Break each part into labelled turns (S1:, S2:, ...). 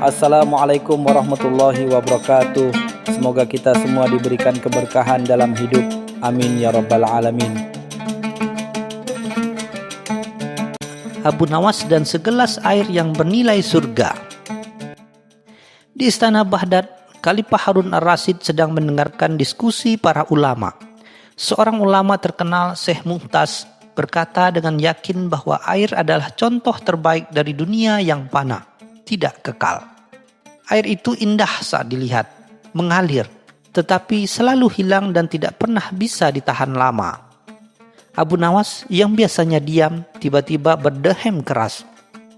S1: Assalamualaikum warahmatullahi wabarakatuh. Semoga kita semua diberikan keberkahan dalam hidup. Amin ya rabbal alamin.
S2: Abu Nawas dan segelas air yang bernilai surga. Di istana Baghdad, Khalifah Harun ar-Rasyid sedang mendengarkan diskusi para ulama. Seorang ulama terkenal, Syekh Mu'taz, berkata dengan yakin bahwa air adalah contoh terbaik dari dunia yang fana, tidak kekal. Air itu indah saat dilihat, mengalir, tetapi selalu hilang dan tidak pernah bisa ditahan lama. Abu Nawas yang biasanya diam, tiba-tiba berdehem keras.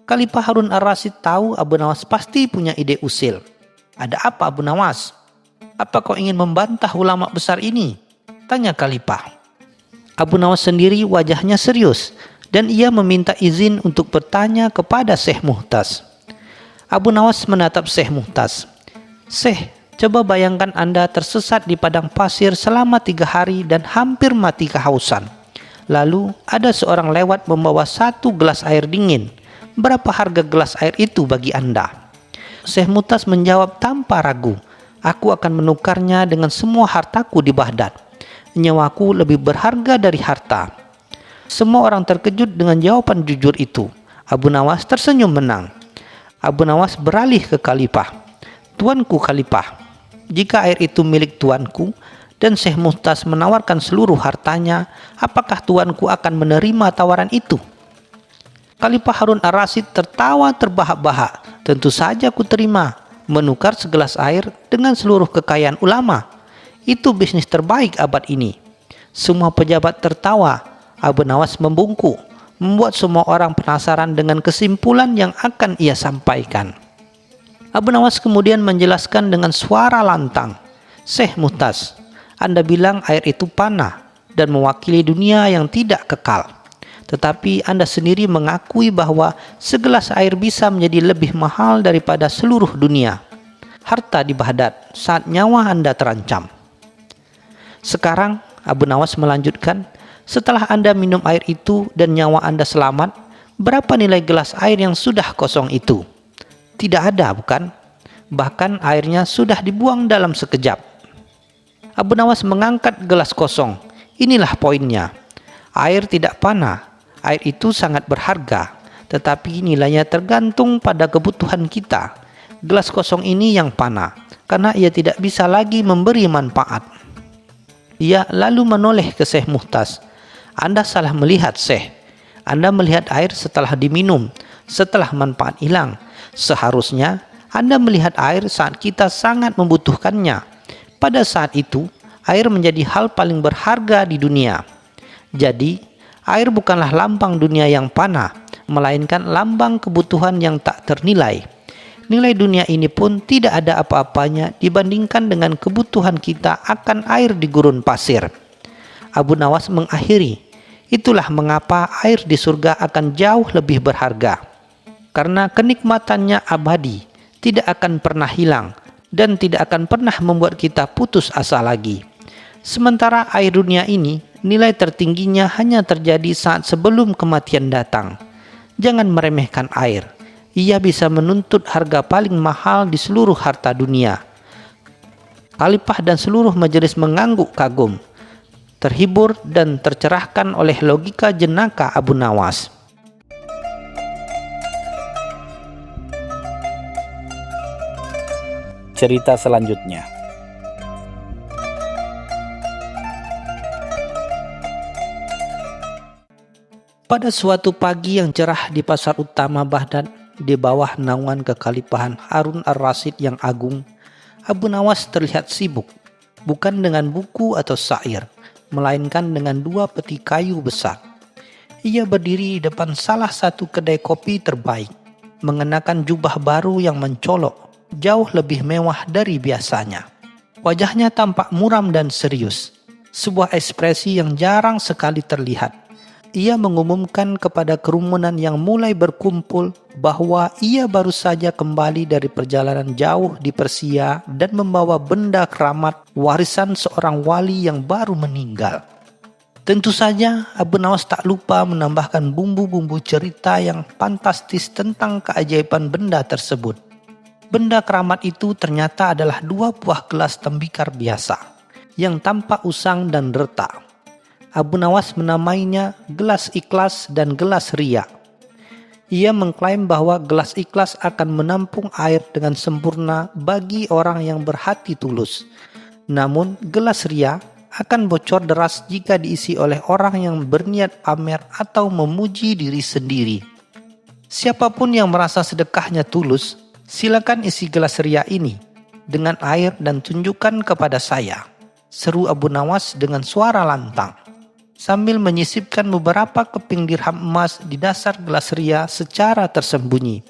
S2: Khalifah Harun ar-Rasyid tahu Abu Nawas pasti punya ide usil. Ada apa Abu Nawas? Apa kau ingin membantah ulama besar ini? Tanya Khalifah. Abu Nawas sendiri wajahnya serius dan ia meminta izin untuk bertanya kepada Syekh Mu'taz. Abu Nawas menatap Syekh Mu'taz. Syekh, coba bayangkan Anda tersesat di padang pasir selama 3 hari dan hampir mati kehausan. Lalu ada seorang lewat membawa 1 gelas air dingin. Berapa harga gelas air itu bagi Anda? Syekh Mu'taz menjawab tanpa ragu. Aku akan menukarnya dengan semua hartaku di Baghdad. Nyawaku lebih berharga dari harta. Semua orang terkejut dengan jawaban jujur itu. Abu Nawas tersenyum menang. Abu Nawas beralih ke Khalifah. Tuanku Khalifah, jika air itu milik tuanku dan Syekh Mu'taz menawarkan seluruh hartanya, apakah tuanku akan menerima tawaran itu? Khalifah Harun ar-Rasyid tertawa terbahak-bahak. Tentu saja ku terima. Menukar segelas air dengan seluruh kekayaan ulama. Itu bisnis terbaik abad ini. Semua pejabat tertawa. Abu Nawas membungkuk, membuat semua orang penasaran dengan kesimpulan yang akan ia sampaikan. Abu Nawas kemudian menjelaskan dengan suara lantang. Syekh Mu'taz, Anda bilang air itu panah dan mewakili dunia yang tidak kekal. Tetapi Anda sendiri mengakui bahwa segelas air bisa menjadi lebih mahal daripada seluruh dunia. Harta di Baghdad saat nyawa Anda terancam. Sekarang Abu Nawas melanjutkan, setelah Anda minum air itu dan nyawa Anda selamat, berapa nilai gelas air yang sudah kosong itu? Tidak ada, bukan? Bahkan airnya sudah dibuang dalam sekejap. Abu Nawas mengangkat gelas kosong. Inilah poinnya. Air tidak panah. Air itu sangat berharga. Tetapi nilainya tergantung pada kebutuhan kita. Gelas kosong ini yang panah, karena ia tidak bisa lagi memberi manfaat. Ia lalu menoleh ke Syekh Mu'taz. Anda salah melihat, Syekh. Anda melihat air setelah diminum, setelah manfaat hilang. Seharusnya Anda melihat air saat kita sangat membutuhkannya. Pada saat itu, air menjadi hal paling berharga di dunia. Jadi, air bukanlah lambang dunia yang fana, melainkan lambang kebutuhan yang tak ternilai. Nilai dunia ini pun tidak ada apa-apanya dibandingkan dengan kebutuhan kita akan air di gurun pasir. Abu Nawas mengakhiri, itulah mengapa air di surga akan jauh lebih berharga. Karena kenikmatannya abadi, tidak akan pernah hilang, dan tidak akan pernah membuat kita putus asa lagi. Sementara air dunia ini, nilai tertingginya hanya terjadi saat sebelum kematian datang. Jangan meremehkan air. Ia bisa menuntut harga paling mahal di seluruh harta dunia. Khalifah dan seluruh majelis mengangguk kagum, terhibur dan tercerahkan oleh logika jenaka Abu Nawas.
S1: Cerita selanjutnya.
S2: Pada suatu pagi yang cerah di pasar utama Baghdad, di bawah naungan kekhalifahan Harun ar-Rasyid yang agung, Abu Nawas terlihat sibuk, bukan dengan buku atau syair, melainkan dengan 2 peti kayu besar. Ia berdiri di depan salah satu kedai kopi terbaik, mengenakan jubah baru yang mencolok, jauh lebih mewah dari biasanya. Wajahnya tampak muram dan serius, sebuah ekspresi yang jarang sekali terlihat. Ia mengumumkan kepada kerumunan yang mulai berkumpul bahwa ia baru saja kembali dari perjalanan jauh di Persia dan membawa benda keramat warisan seorang wali yang baru meninggal. Tentu saja Abu Nawas tak lupa menambahkan bumbu-bumbu cerita yang fantastis tentang keajaiban benda tersebut. Benda keramat itu ternyata adalah 2 buah gelas tembikar biasa yang tampak usang dan retak. Abu Nawas menamainya gelas ikhlas dan gelas ria. Ia mengklaim bahwa gelas ikhlas akan menampung air dengan sempurna bagi orang yang berhati tulus. Namun gelas ria akan bocor deras jika diisi oleh orang yang berniat pamer atau memuji diri sendiri. Siapapun yang merasa sedekahnya tulus, silakan isi gelas ria ini dengan air dan tunjukkan kepada saya, seru Abu Nawas dengan suara lantang, sambil menyisipkan beberapa keping dirham emas di dasar gelas ria secara tersembunyi.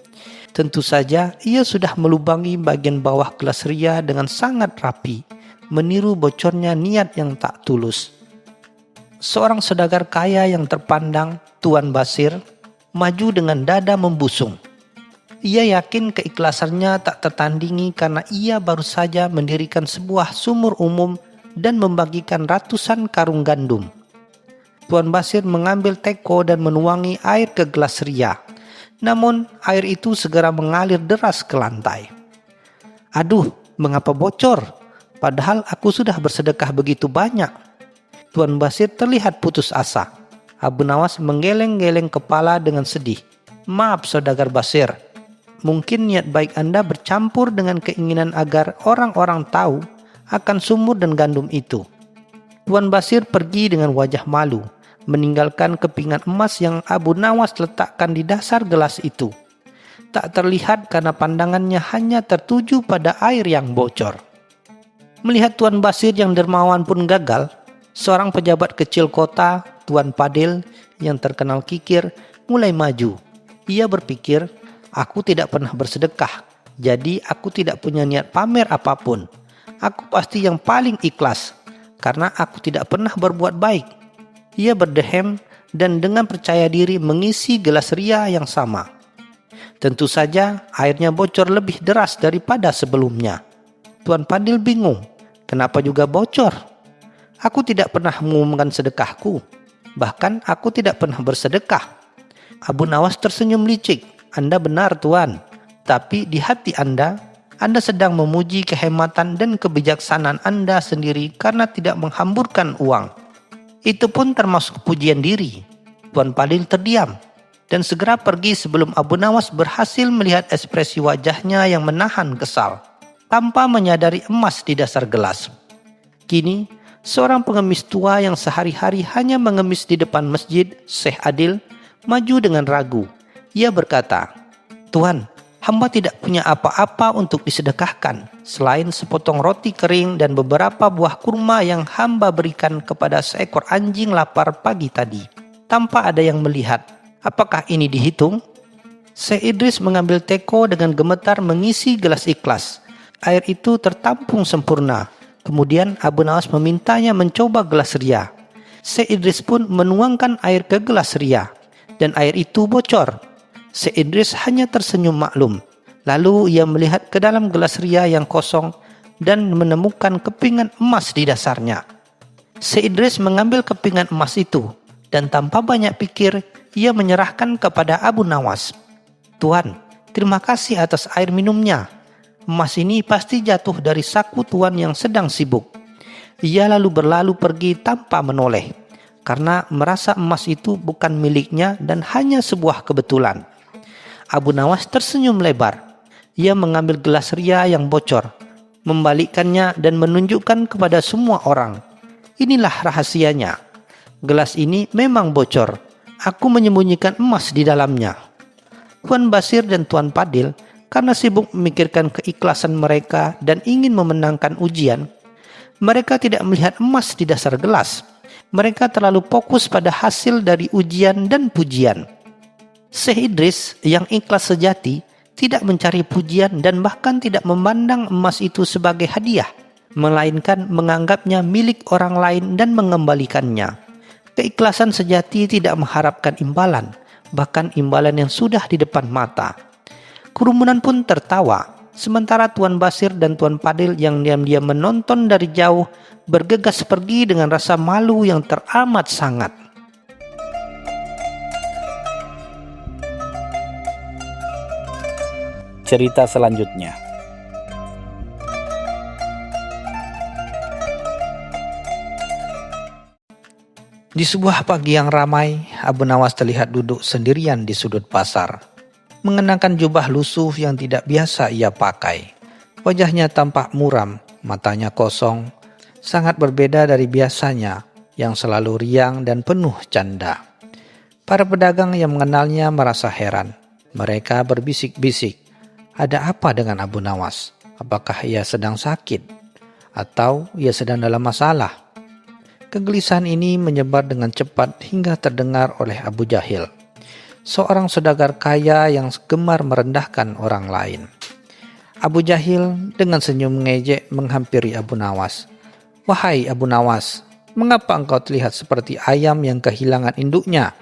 S2: Tentu saja ia sudah melubangi bagian bawah gelas ria dengan sangat rapi, meniru bocornya niat yang tak tulus. Seorang saudagar kaya yang terpandang, Tuan Basir, maju dengan dada membusung. Ia yakin keikhlasannya tak tertandingi karena ia baru saja mendirikan sebuah sumur umum dan membagikan ratusan karung gandum. Tuan Basir mengambil teko dan menuangi air ke gelas ria. Namun air itu segera mengalir deras ke lantai. Aduh, mengapa bocor? Padahal aku sudah bersedekah begitu banyak. Tuan Basir terlihat putus asa. Abu Nawas menggeleng-geleng kepala dengan sedih. Maaf saudagar Basir, mungkin niat baik Anda bercampur dengan keinginan agar orang-orang tahu akan sumur dan gandum itu. Tuan Basir pergi dengan wajah malu, meninggalkan kepingan emas yang Abu Nawas letakkan di dasar gelas itu. Tak terlihat karena pandangannya hanya tertuju pada air yang bocor. Melihat Tuan Basir yang dermawan pun gagal, seorang pejabat kecil kota, Tuan Padil, yang terkenal kikir, mulai maju. Ia berpikir, aku tidak pernah bersedekah, jadi aku tidak punya niat pamer apapun. Aku pasti yang paling ikhlas, karena aku tidak pernah berbuat baik. Ia berdehem dan dengan percaya diri mengisi gelas ria yang sama. Tentu saja airnya bocor lebih deras daripada sebelumnya. Tuan Padil bingung. Kenapa juga bocor? Aku tidak pernah mengumumkan sedekahku. Bahkan aku tidak pernah bersedekah. Abu Nawas tersenyum licik. Anda benar Tuan. Tapi di hati Anda sedang memuji kehematan dan kebijaksanaan Anda sendiri karena tidak menghamburkan uang. Itu pun termasuk pujian diri. Tuan Padil terdiam dan segera pergi sebelum Abu Nawas berhasil melihat ekspresi wajahnya yang menahan kesal, tanpa menyadari emas di dasar gelas. Kini, seorang pengemis tua yang sehari-hari hanya mengemis di depan masjid, Syekh Adil, maju dengan ragu. Ia berkata, Tuan, hamba tidak punya apa-apa untuk disedekahkan, selain sepotong roti kering dan beberapa buah kurma yang hamba berikan kepada seekor anjing lapar pagi tadi. Tanpa ada yang melihat, apakah ini dihitung? Syekh Idris mengambil teko dengan gemetar mengisi gelas ikhlas. Air itu tertampung sempurna. Kemudian Abu Nawas memintanya mencoba gelas ria. Syekh Idris pun menuangkan air ke gelas ria, dan air itu bocor. Syekh Idris hanya tersenyum maklum. Lalu ia melihat ke dalam gelas ria yang kosong dan menemukan kepingan emas di dasarnya. Syekh Idris mengambil kepingan emas itu, dan tanpa banyak pikir, ia menyerahkan kepada Abu Nawas. Tuan, terima kasih atas air minumnya. Emas ini pasti jatuh dari saku Tuan yang sedang sibuk. Ia lalu berlalu pergi tanpa menoleh, karena merasa emas itu bukan miliknya dan hanya sebuah kebetulan. Abu Nawas tersenyum lebar. Ia mengambil gelas ria yang bocor, membalikkannya dan menunjukkan kepada semua orang. Inilah rahasianya. Gelas ini memang bocor. Aku menyembunyikan emas di dalamnya. Tuan Basir dan Tuan Padil karena sibuk memikirkan keikhlasan mereka dan ingin memenangkan ujian, mereka tidak melihat emas di dasar gelas. Mereka terlalu fokus pada hasil dari ujian dan pujian. Syekh Idris yang ikhlas sejati tidak mencari pujian dan bahkan tidak memandang emas itu sebagai hadiah, melainkan menganggapnya milik orang lain dan mengembalikannya. Keikhlasan sejati tidak mengharapkan imbalan, bahkan imbalan yang sudah di depan mata. Kerumunan pun tertawa, sementara Tuan Basir dan Tuan Padil yang diam-diam menonton dari jauh bergegas pergi dengan rasa malu yang teramat sangat.
S1: Cerita selanjutnya.
S2: Di sebuah pagi yang ramai, Abu Nawas terlihat duduk sendirian di sudut pasar, mengenakan jubah lusuh yang tidak biasa ia pakai. Wajahnya tampak muram, matanya kosong, sangat berbeda dari biasanya yang selalu riang dan penuh canda. Para pedagang yang mengenalnya merasa heran. Mereka berbisik-bisik, ada apa dengan Abu Nawas? Apakah ia sedang sakit? Atau ia sedang dalam masalah? Kegelisahan ini menyebar dengan cepat hingga terdengar oleh Abu Jahil, seorang saudagar kaya yang gemar merendahkan orang lain. Abu Jahil dengan senyum mengejek menghampiri Abu Nawas. "Wahai Abu Nawas, mengapa engkau terlihat seperti ayam yang kehilangan induknya?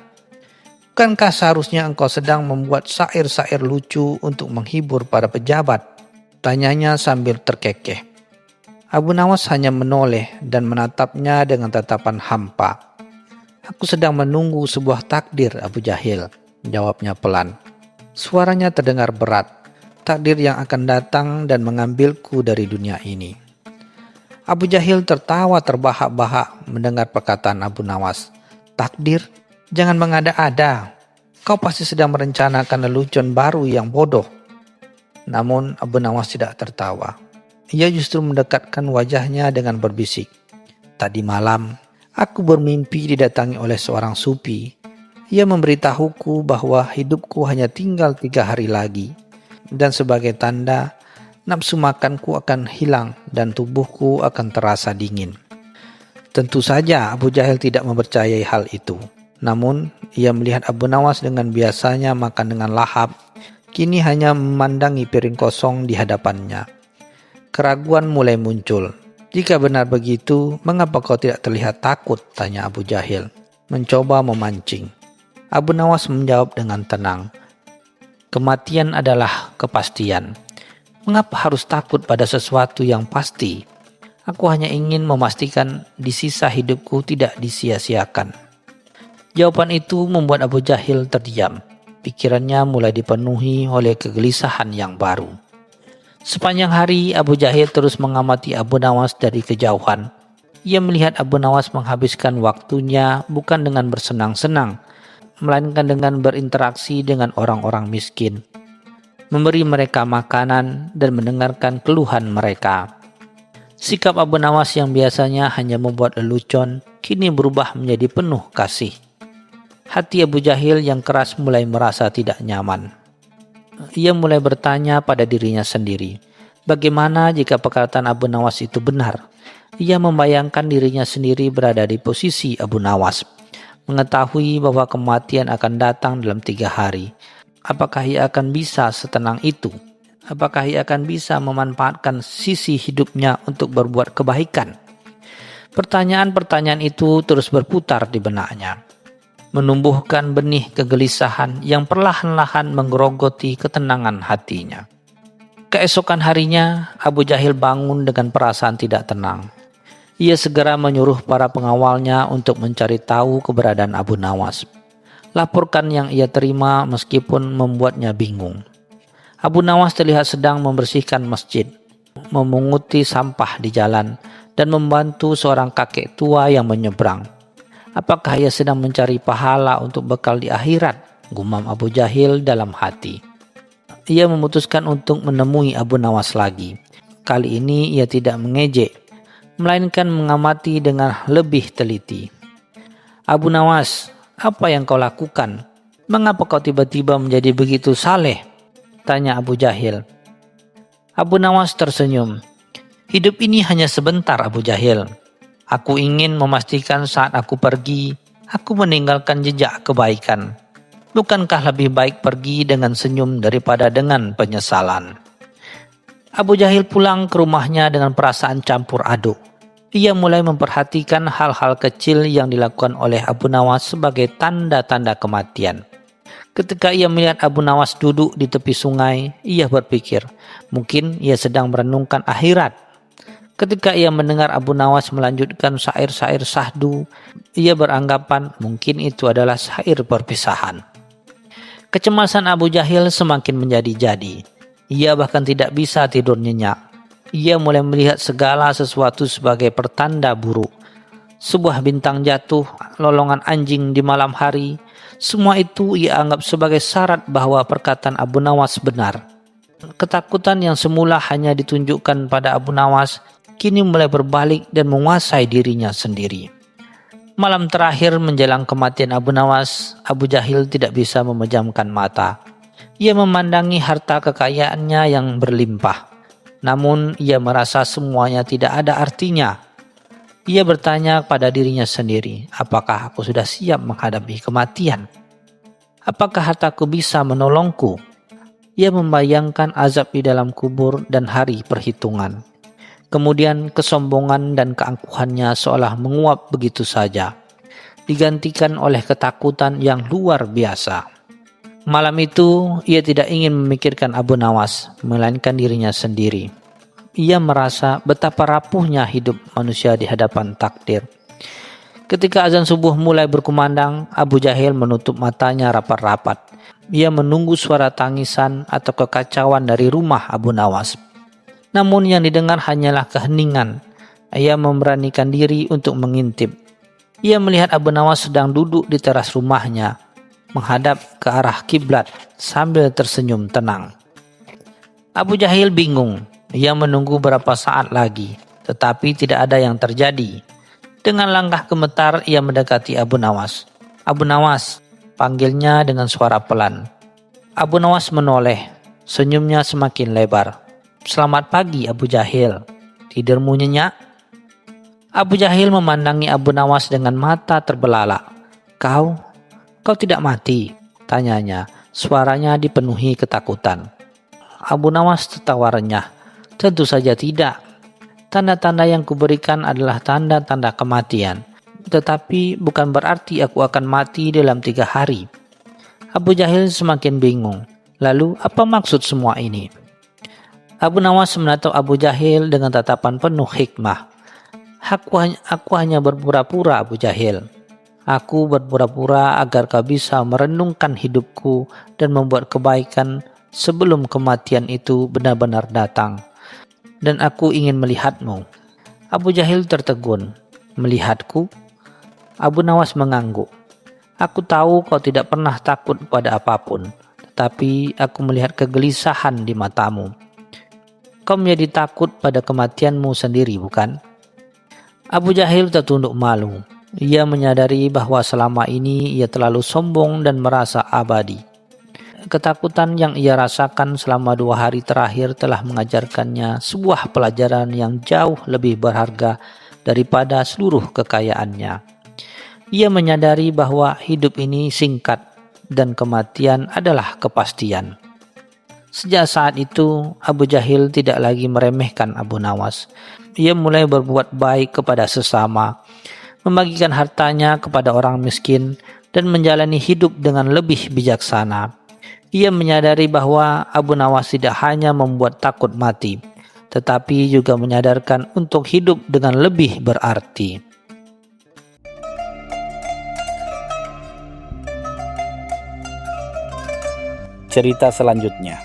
S2: Bukankah seharusnya engkau sedang membuat syair-syair lucu untuk menghibur para pejabat?" Tanyanya sambil terkekeh. Abu Nawas hanya menoleh dan menatapnya dengan tatapan hampa. "Aku sedang menunggu sebuah takdir, Abu Jahil," jawabnya pelan. Suaranya terdengar berat, takdir yang akan datang dan mengambilku dari dunia ini. Abu Jahil tertawa terbahak-bahak mendengar perkataan Abu Nawas. "Takdir? Jangan mengada-ada. Kau pasti sedang merencanakan lelucon baru yang bodoh." Namun Abu Nawas tidak tertawa. Ia justru mendekatkan wajahnya dengan berbisik. "Tadi malam, aku bermimpi didatangi oleh seorang sufi. Ia memberitahuku bahwa hidupku hanya tinggal 3 hari lagi. Dan sebagai tanda, nafsu makanku akan hilang dan tubuhku akan terasa dingin." Tentu saja Abu Jahil tidak mempercayai hal itu. Namun, ia melihat Abu Nawas dengan biasanya makan dengan lahap, kini hanya memandangi piring kosong di hadapannya. Keraguan mulai muncul. "Jika benar begitu, mengapa kau tidak terlihat takut?" tanya Abu Jahil, mencoba memancing. Abu Nawas menjawab dengan tenang, "Kematian adalah kepastian. Mengapa harus takut pada sesuatu yang pasti? Aku hanya ingin memastikan di sisa hidupku tidak disia-siakan." Jawaban itu membuat Abu Jahil terdiam. Pikirannya mulai dipenuhi oleh kegelisahan yang baru. Sepanjang hari Abu Jahil terus mengamati Abu Nawas dari kejauhan. Ia melihat Abu Nawas menghabiskan waktunya bukan dengan bersenang-senang, melainkan dengan berinteraksi dengan orang-orang miskin, memberi mereka makanan dan mendengarkan keluhan mereka. Sikap Abu Nawas yang biasanya hanya membuat lelucon, kini berubah menjadi penuh kasih. Hati Abu Jahil yang keras mulai merasa tidak nyaman. Ia mulai bertanya pada dirinya sendiri, bagaimana jika perkataan Abu Nawas itu benar? Ia membayangkan dirinya sendiri berada di posisi Abu Nawas, mengetahui bahwa kematian akan datang dalam 3 hari. Apakah ia akan bisa setenang itu? Apakah ia akan bisa memanfaatkan sisi hidupnya untuk berbuat kebaikan? Pertanyaan-pertanyaan itu terus berputar di benaknya, menumbuhkan benih kegelisahan yang perlahan-lahan menggerogoti ketenangan hatinya. Keesokan harinya, Abu Jahil bangun dengan perasaan tidak tenang. Ia segera menyuruh para pengawalnya untuk mencari tahu keberadaan Abu Nawas. Laporan yang ia terima meskipun membuatnya bingung. Abu Nawas terlihat sedang membersihkan masjid, memunguti sampah di jalan, dan membantu seorang kakek tua yang menyeberang. Apakah ia sedang mencari pahala untuk bekal di akhirat? Gumam Abu Jahil dalam hati. Ia memutuskan untuk menemui Abu Nawas lagi. Kali ini ia tidak mengejek, melainkan mengamati dengan lebih teliti. "Abu Nawas, apa yang kau lakukan? Mengapa kau tiba-tiba menjadi begitu saleh?" tanya Abu Jahil. Abu Nawas tersenyum. "Hidup ini hanya sebentar, Abu Jahil. Aku ingin memastikan saat aku pergi, aku meninggalkan jejak kebaikan. Bukankah lebih baik pergi dengan senyum daripada dengan penyesalan?" Abu Jahil pulang ke rumahnya dengan perasaan campur aduk. Ia mulai memperhatikan hal-hal kecil yang dilakukan oleh Abu Nawas sebagai tanda-tanda kematian. Ketika ia melihat Abu Nawas duduk di tepi sungai, ia berpikir, mungkin ia sedang merenungkan akhirat. Ketika ia mendengar Abu Nawas melanjutkan syair-syair syahdu, ia beranggapan mungkin itu adalah syair perpisahan. Kecemasan Abu Jahil semakin menjadi-jadi. Ia bahkan tidak bisa tidur nyenyak. Ia mulai melihat segala sesuatu sebagai pertanda buruk. sebuah bintang jatuh, lolongan anjing di malam hari, semua itu ia anggap sebagai syarat bahwa perkataan Abu Nawas benar. Ketakutan yang semula hanya ditunjukkan pada Abu Nawas, kini mulai berbalik dan menguasai dirinya sendiri. Malam terakhir menjelang kematian Abu Nawas, Abu Jahil tidak bisa memejamkan mata. Ia memandangi harta kekayaannya yang berlimpah. Namun ia merasa semuanya tidak ada artinya. Ia bertanya pada dirinya sendiri, apakah aku sudah siap menghadapi kematian? Apakah hartaku bisa menolongku? Ia membayangkan azab di dalam kubur dan hari perhitungan. Kemudian kesombongan dan keangkuhannya seolah menguap begitu saja, digantikan oleh ketakutan yang luar biasa. Malam itu ia tidak ingin memikirkan Abu Nawas, melainkan dirinya sendiri. Ia merasa betapa rapuhnya hidup manusia di hadapan takdir. Ketika azan subuh mulai berkumandang, Abu Jahil menutup matanya rapat-rapat. Ia menunggu suara tangisan atau kekacauan dari rumah Abu Nawas. Namun yang didengar hanyalah keheningan. Ia memberanikan diri untuk mengintip. Ia melihat Abu Nawas sedang duduk di teras rumahnya, menghadap ke arah kiblat sambil tersenyum tenang. Abu Jahil bingung. Ia menunggu beberapa saat lagi, tetapi tidak ada yang terjadi. Dengan langkah gemetar ia mendekati Abu Nawas. Abu Nawas, panggilnya dengan suara pelan. Abu Nawas menoleh, senyumnya semakin lebar. Selamat pagi Abu Jahil, tidurmu nyenyak? Abu Jahil memandangi Abu Nawas dengan mata terbelalak. Kau tidak mati? Tanyanya, suaranya dipenuhi ketakutan. Abu Nawas tertawa renyah. Tentu saja tidak. Tanda-tanda yang kuberikan adalah tanda-tanda kematian. Tetapi bukan berarti aku akan mati dalam 3 hari. Abu Jahil semakin bingung. Lalu apa maksud semua ini? Abu Nawas menatap Abu Jahil dengan tatapan penuh hikmah. Aku hanya berpura-pura Abu Jahil. Aku berpura-pura agar kau bisa merenungkan hidupku dan membuat kebaikan sebelum kematian itu benar-benar datang. Dan aku ingin melihatmu. Abu Jahil tertegun. Melihatku? Abu Nawas mengangguk. Aku tahu kau tidak pernah takut pada apapun, tetapi aku melihat kegelisahan di matamu. Kau menjadi takut pada kematianmu sendiri, bukan? Abu Jahil tertunduk malu. Ia menyadari bahwa selama ini ia terlalu sombong dan merasa abadi. Ketakutan yang ia rasakan selama 2 hari terakhir telah mengajarkannya sebuah pelajaran yang jauh lebih berharga daripada seluruh kekayaannya. Ia menyadari bahwa hidup ini singkat dan kematian adalah kepastian. Sejak saat itu, Abu Jahil tidak lagi meremehkan Abu Nawas. Ia mulai berbuat baik kepada sesama, membagikan hartanya kepada orang miskin, dan menjalani hidup dengan lebih bijaksana. Ia menyadari bahwa Abu Nawas tidak hanya membuat takut mati, tetapi juga menyadarkan untuk hidup dengan lebih berarti.
S1: Cerita selanjutnya.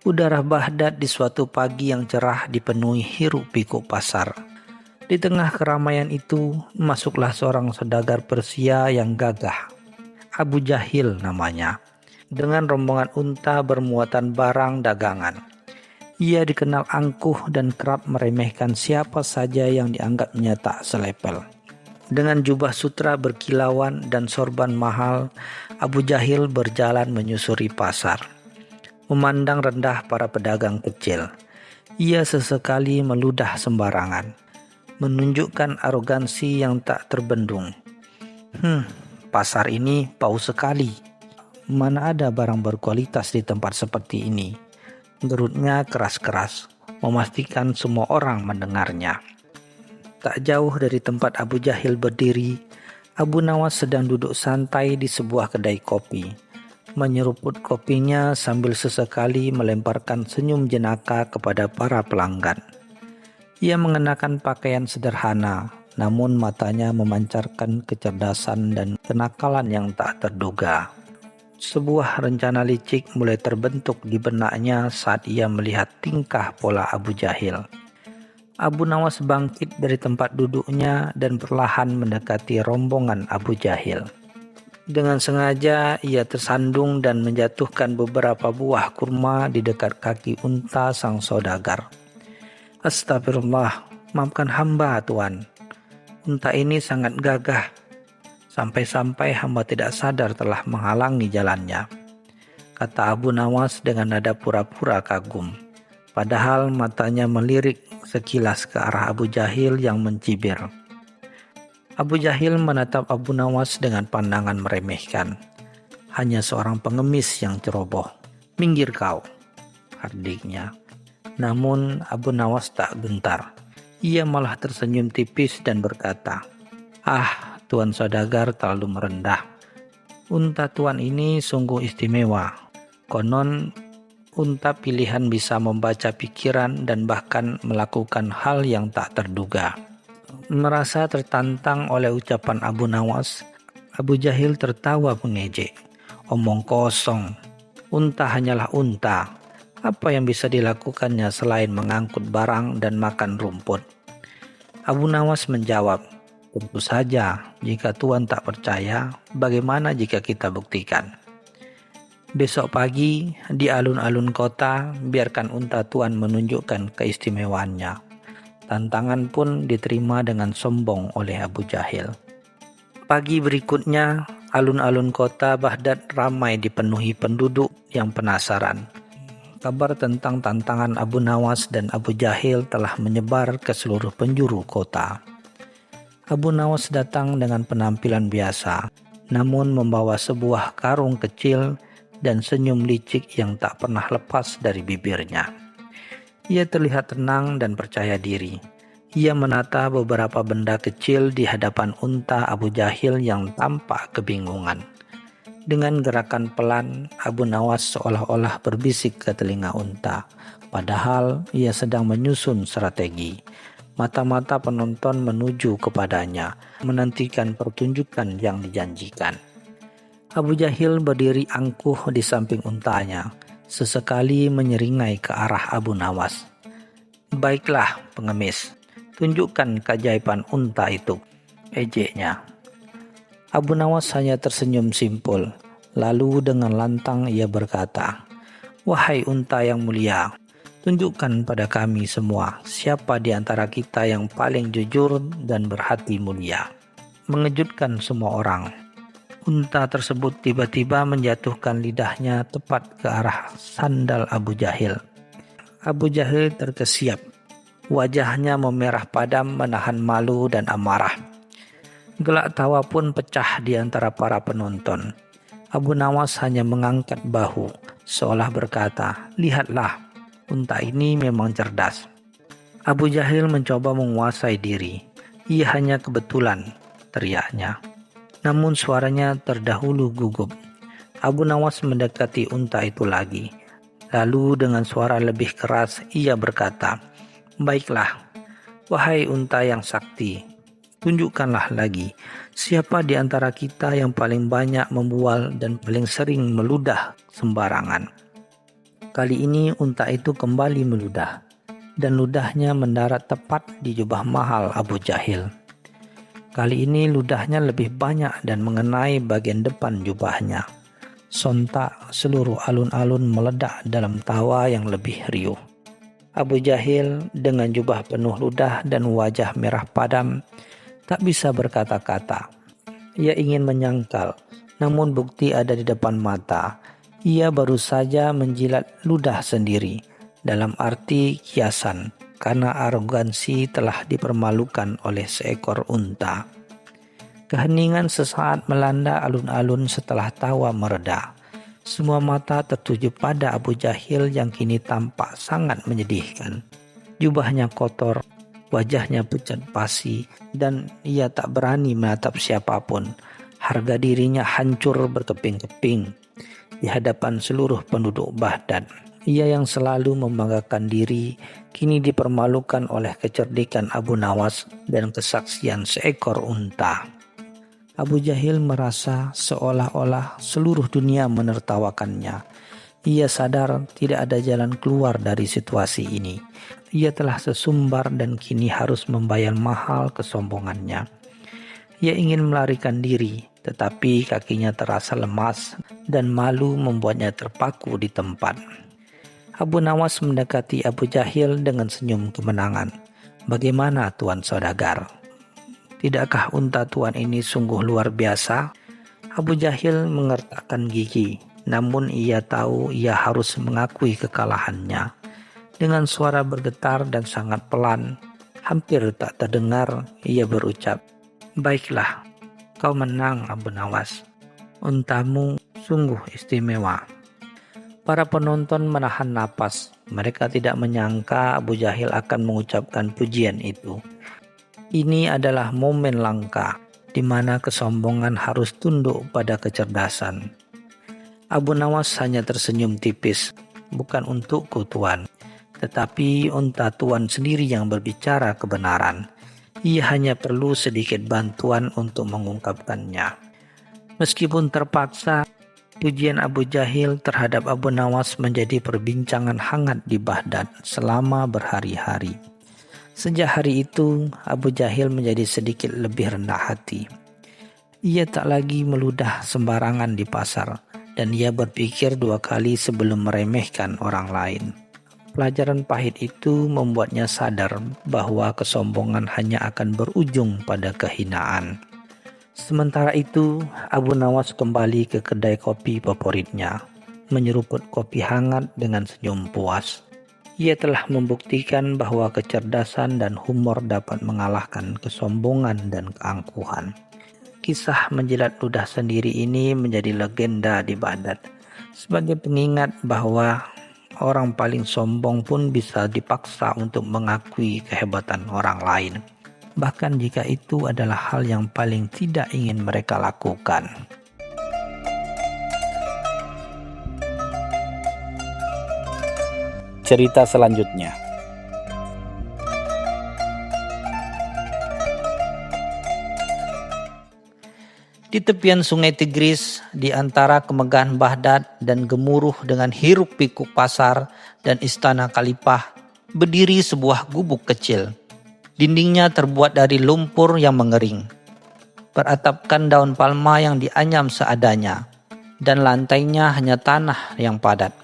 S2: Udara Baghdad di suatu pagi yang cerah dipenuhi hiruk-pikuk pasar. Di tengah keramaian itu, masuklah seorang saudagar Persia yang gagah. Abu Jahil namanya, dengan rombongan unta bermuatan barang dagangan. Ia dikenal angkuh dan kerap meremehkan siapa saja yang dianggapnya tak selepel. Dengan jubah sutra berkilauan dan sorban mahal, Abu Jahil berjalan menyusuri pasar. Memandang rendah para pedagang kecil. Ia sesekali meludah sembarangan, menunjukkan arogansi yang tak terbendung. Pasar ini paus sekali. Mana ada barang berkualitas di tempat seperti ini? Gerutnya keras-keras, memastikan semua orang mendengarnya. Tak jauh dari tempat Abu Jahil berdiri, Abu Nawas sedang duduk santai di sebuah kedai kopi. Menyeruput kopinya sambil sesekali melemparkan senyum jenaka kepada para pelanggan. Ia mengenakan pakaian sederhana, namun matanya memancarkan kecerdasan dan kenakalan yang tak terduga. Sebuah rencana licik mulai terbentuk di benaknya saat ia melihat tingkah pola Abu Jahil. Abu Nawas bangkit dari tempat duduknya dan perlahan mendekati rombongan Abu Jahil. Dengan sengaja ia tersandung dan menjatuhkan beberapa buah kurma di dekat kaki unta sang saudagar. "Astagfirullah, maafkan hamba Tuan. Unta ini sangat gagah. Sampai-sampai hamba tidak sadar telah menghalangi jalannya," kata Abu Nawas dengan nada pura-pura kagum. Padahal matanya melirik sekilas ke arah Abu Jahil yang mencibir. Abu Jahil menatap Abu Nawas dengan pandangan meremehkan. "Hanya seorang pengemis yang ceroboh. Minggir kau," hardiknya. Namun Abu Nawas tak gentar. Ia malah tersenyum tipis dan berkata, "Ah, Tuan saudagar terlalu merendah. Unta Tuan ini sungguh istimewa. Konon unta pilihan bisa membaca pikiran dan bahkan melakukan hal yang tak terduga." Merasa tertantang oleh ucapan Abu Nawas, Abu Jahil tertawa mengejek. "Omong kosong. Unta hanyalah unta. Apa yang bisa dilakukannya selain mengangkut barang dan makan rumput?" Abu Nawas menjawab, "Tentu saja, jika Tuan tak percaya, bagaimana jika kita buktikan? Besok pagi, di alun-alun kota, biarkan unta Tuan menunjukkan keistimewaannya." Tantangan pun diterima dengan sombong oleh Abu Jahil. Pagi berikutnya, alun-alun kota Baghdad ramai dipenuhi penduduk yang penasaran. Kabar tentang tantangan Abu Nawas dan Abu Jahil telah menyebar ke seluruh penjuru kota. Abu Nawas datang dengan penampilan biasa, namun membawa sebuah karung kecil dan senyum licik yang tak pernah lepas dari bibirnya. Ia terlihat tenang dan percaya diri. Ia menata beberapa benda kecil di hadapan unta Abu Jahil yang tampak kebingungan. Dengan gerakan pelan, Abu Nawas seolah-olah berbisik ke telinga unta, padahal ia sedang menyusun strategi. Mata-mata penonton menuju kepadanya, menantikan pertunjukan yang dijanjikan. Abu Jahil berdiri angkuh di samping untanya, sesekali menyeringai ke arah Abu Nawas. "Baiklah, pengemis, tunjukkan keajaiban unta itu," ejeknya. Abu Nawas hanya tersenyum simpul, lalu dengan lantang ia berkata, "Wahai unta yang mulia, tunjukkan pada kami semua siapa di antara kita yang paling jujur dan berhati mulia." Mengejutkan semua orang, unta tersebut tiba-tiba menjatuhkan lidahnya tepat ke arah sandal Abu Jahil. Abu Jahil terkesiap. Wajahnya memerah padam menahan malu dan amarah. Gelak tawa pun pecah di antara para penonton. Abu Nawas hanya mengangkat bahu, seolah berkata, "Lihatlah, unta ini memang cerdas." Abu Jahil mencoba menguasai diri. "Ia hanya kebetulan," teriaknya. Namun suaranya terdahulu gugup. Abu Nawas mendekati unta itu lagi. Lalu dengan suara lebih keras ia berkata, "Baiklah, wahai unta yang sakti, tunjukkanlah lagi siapa di antara kita yang paling banyak membual dan paling sering meludah sembarangan." Kali ini unta itu kembali meludah, dan ludahnya mendarat tepat di jubah mahal Abu Jahil. Kali ini ludahnya lebih banyak dan mengenai bagian depan jubahnya. Sontak seluruh alun-alun meledak dalam tawa yang lebih riuh. Abu Jahil dengan jubah penuh ludah dan wajah merah padam tak bisa berkata-kata. Ia ingin menyangkal, namun bukti ada di depan mata. Ia baru saja menjilat ludah sendiri, dalam arti kiasan, karena arogansi telah dipermalukan oleh seekor unta. Keheningan sesaat melanda alun-alun setelah tawa mereda. Semua mata tertuju pada Abu Jahil yang kini tampak sangat menyedihkan. Jubahnya kotor, wajahnya pucat pasi, dan ia tak berani menatap siapapun. Harga dirinya hancur berkeping-keping di hadapan seluruh penduduk Baghdad. Ia yang selalu membanggakan diri, kini dipermalukan oleh kecerdikan Abu Nawas dan kesaksian seekor unta. Abu Jahil merasa seolah-olah seluruh dunia menertawakannya. Ia sadar tidak ada jalan keluar dari situasi ini. Ia telah sesumbar dan kini harus membayar mahal kesombongannya. Ia ingin melarikan diri, tetapi kakinya terasa lemas dan malu membuatnya terpaku di tempat. Abu Nawas mendekati Abu Jahil dengan senyum kemenangan. "Bagaimana Tuan Saudagar? Tidakkah unta Tuan ini sungguh luar biasa?" Abu Jahil mengertakkan gigi, namun ia tahu ia harus mengakui kekalahannya. Dengan suara bergetar dan sangat pelan, hampir tak terdengar, ia berucap, "Baiklah, kau menang Abu Nawas. Untamu sungguh istimewa." Para penonton menahan napas. Mereka tidak menyangka Abu Jahil akan mengucapkan pujian itu. Ini adalah momen langka di mana kesombongan harus tunduk pada kecerdasan. Abu Nawas hanya tersenyum tipis. "Bukan untukku Tuan, tetapi unta Tuan sendiri yang berbicara kebenaran. Ia hanya perlu sedikit bantuan untuk mengungkapkannya." Meskipun terpaksa, pujian Abu Jahil terhadap Abu Nawas menjadi perbincangan hangat di Baghdad selama berhari-hari. Sejak hari itu, Abu Jahil menjadi sedikit lebih rendah hati. Ia tak lagi meludah sembarangan di pasar, dan ia berpikir 2 kali sebelum meremehkan orang lain. Pelajaran pahit itu membuatnya sadar bahwa kesombongan hanya akan berujung pada kehinaan. Sementara itu, Abu Nawas kembali ke kedai kopi favoritnya, menyeruput kopi hangat dengan senyum puas. Ia telah membuktikan bahwa kecerdasan dan humor dapat mengalahkan kesombongan dan keangkuhan. Kisah menjilat ludah sendiri ini menjadi legenda di Baghdad, sebagai pengingat bahwa orang paling sombong pun bisa dipaksa untuk mengakui kehebatan orang lain, bahkan jika itu adalah hal yang paling tidak ingin mereka lakukan.
S1: Cerita selanjutnya.
S2: Di tepian sungai Tigris, di antara kemegahan Baghdad dan gemuruh dengan hiruk pikuk pasar dan istana Khalifah, berdiri sebuah gubuk kecil. Dindingnya terbuat dari lumpur yang mengering, beratapkan daun palma yang dianyam seadanya, dan lantainya hanya tanah yang padat.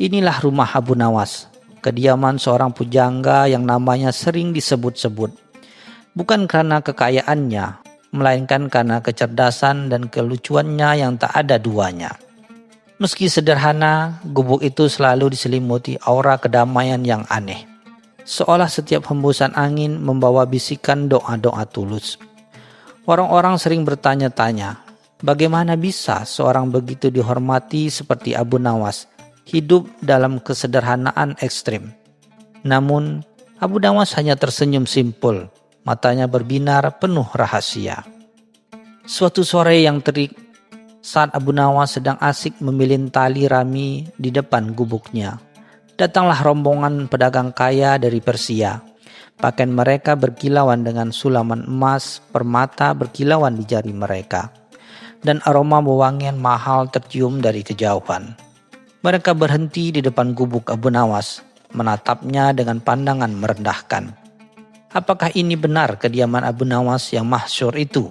S2: Inilah rumah Abu Nawas, kediaman seorang pujangga yang namanya sering disebut-sebut. Bukan karena kekayaannya, melainkan karena kecerdasan dan kelucuannya yang tak ada duanya. Meski sederhana, gubuk itu selalu diselimuti aura kedamaian yang aneh. Seolah setiap hembusan angin membawa bisikan doa-doa tulus. Orang-orang sering bertanya-tanya, bagaimana bisa seorang begitu dihormati seperti Abu Nawas hidup dalam kesederhanaan ekstrim. Namun, Abu Nawas hanya tersenyum simpul. Matanya berbinar penuh rahasia. Suatu sore yang terik, saat Abu Nawas sedang asik memilin tali rami di depan gubuknya, datanglah rombongan pedagang kaya dari Persia. Pakaian mereka berkilauan dengan sulaman emas, permata berkilauan di jari mereka, dan aroma wewangian mahal tercium dari kejauhan. Mereka berhenti di depan gubuk Abu Nawas, menatapnya dengan pandangan merendahkan. "Apakah ini benar kediaman Abu Nawas yang masyhur itu?"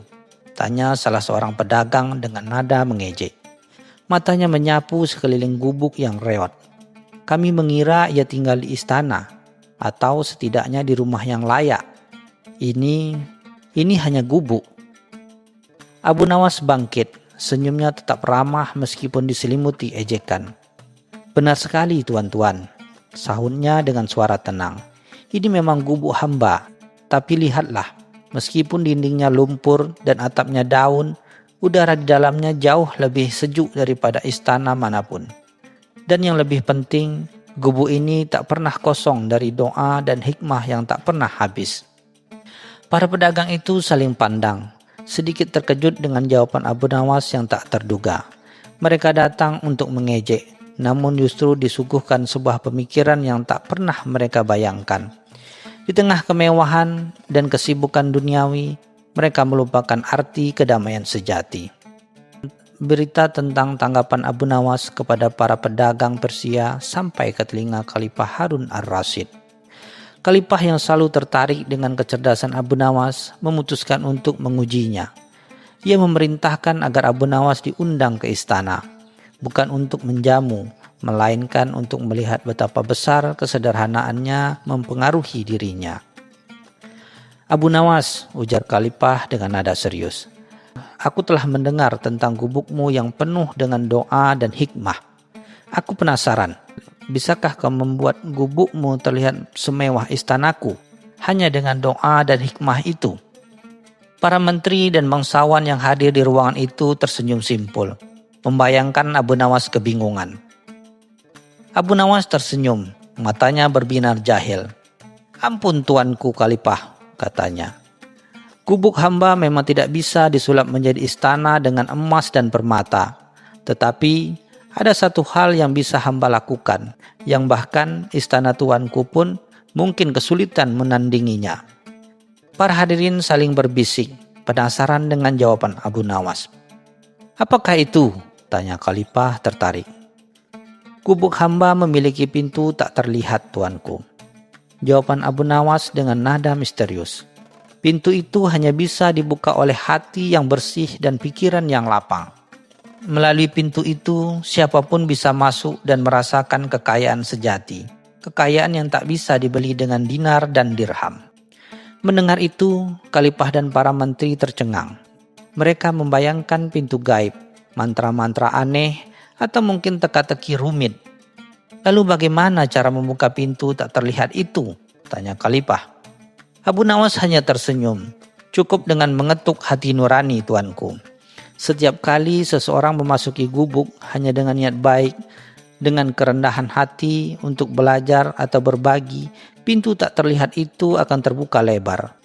S2: tanya salah seorang pedagang dengan nada mengejek. Matanya menyapu sekeliling gubuk yang reot. "Kami mengira ia tinggal di istana, atau setidaknya di rumah yang layak. Ini hanya gubuk." Abu Nawas bangkit, senyumnya tetap ramah meskipun diselimuti ejekan. "Benar sekali tuan-tuan," sahutnya dengan suara tenang. "Ini memang gubuk hamba. Tapi lihatlah, meskipun dindingnya lumpur dan atapnya daun, udara di dalamnya jauh lebih sejuk daripada istana manapun. Dan yang lebih penting, gubuk ini tak pernah kosong dari doa dan hikmah yang tak pernah habis." Para pedagang itu saling pandang, sedikit terkejut dengan jawaban Abu Nawas yang tak terduga. Mereka datang untuk mengejek, namun justru disuguhkan sebuah pemikiran yang tak pernah mereka bayangkan. Di tengah kemewahan dan kesibukan duniawi, Mereka melupakan arti kedamaian sejati. Berita tentang tanggapan Abu Nawas kepada para pedagang Persia sampai ke telinga Khalifah Harun ar-Rasyid. Khalifah yang selalu tertarik dengan kecerdasan Abu Nawas memutuskan untuk mengujinya. Ia memerintahkan agar Abu Nawas diundang ke istana, bukan untuk menjamu, melainkan untuk melihat betapa besar kesederhanaannya mempengaruhi dirinya. "Abu Nawas," ujar Khalifah dengan nada serius, "aku telah mendengar tentang gubukmu yang penuh dengan doa dan hikmah. Aku penasaran, bisakah kau membuat gubukmu terlihat semewah istanaku hanya dengan doa dan hikmah itu?" Para menteri dan bangsawan yang hadir di ruangan itu tersenyum simpul, membayangkan Abu Nawas kebingungan. Abu Nawas tersenyum, matanya berbinar jahil. "Ampun tuanku Khalifah," katanya. "Gubuk hamba memang tidak bisa disulap menjadi istana dengan emas dan permata. Tetapi ada satu hal yang bisa hamba lakukan, yang bahkan istana tuanku pun mungkin kesulitan menandinginya." Para hadirin saling berbisik, penasaran dengan jawaban Abu Nawas. "Apakah itu?" tanya Khalifah tertarik. "Gubuk hamba memiliki pintu tak terlihat tuanku," jawaban Abu Nawas dengan nada misterius. "Pintu itu hanya bisa dibuka oleh hati yang bersih dan pikiran yang lapang. Melalui pintu itu, siapapun bisa masuk dan merasakan kekayaan sejati, kekayaan yang tak bisa dibeli dengan dinar dan dirham." Mendengar itu, Khalifah dan para menteri tercengang. Mereka membayangkan pintu gaib, mantra-mantra aneh, atau mungkin teka-teki rumit. "Lalu bagaimana cara membuka pintu tak terlihat itu?" tanya Khalifah. Abu Nawas hanya tersenyum. "Cukup dengan mengetuk hati nurani tuanku. Setiap kali seseorang memasuki gubuk hanya dengan niat baik, dengan kerendahan hati untuk belajar atau berbagi, pintu tak terlihat itu akan terbuka lebar,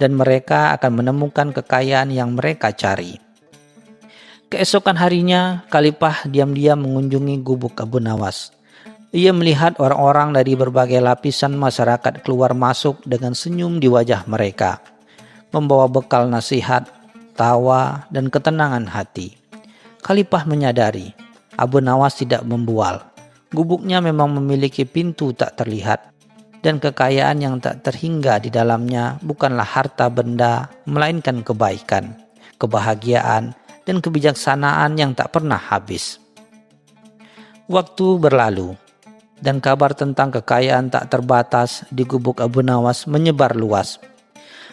S2: dan mereka akan menemukan kekayaan yang mereka cari." Keesokan harinya, Khalifah diam-diam mengunjungi gubuk Abu Nawas. Ia melihat orang-orang dari berbagai lapisan masyarakat keluar masuk dengan senyum di wajah mereka, membawa bekal nasihat, tawa, dan ketenangan hati. Khalifah menyadari Abu Nawas tidak membual. Gubuknya memang memiliki pintu tak terlihat, dan kekayaan yang tak terhingga di dalamnya bukanlah harta benda, melainkan kebaikan, kebahagiaan, dan kebijaksanaan yang tak pernah habis. Waktu berlalu, dan kabar tentang kekayaan tak terbatas di gubuk Abu Nawas menyebar luas.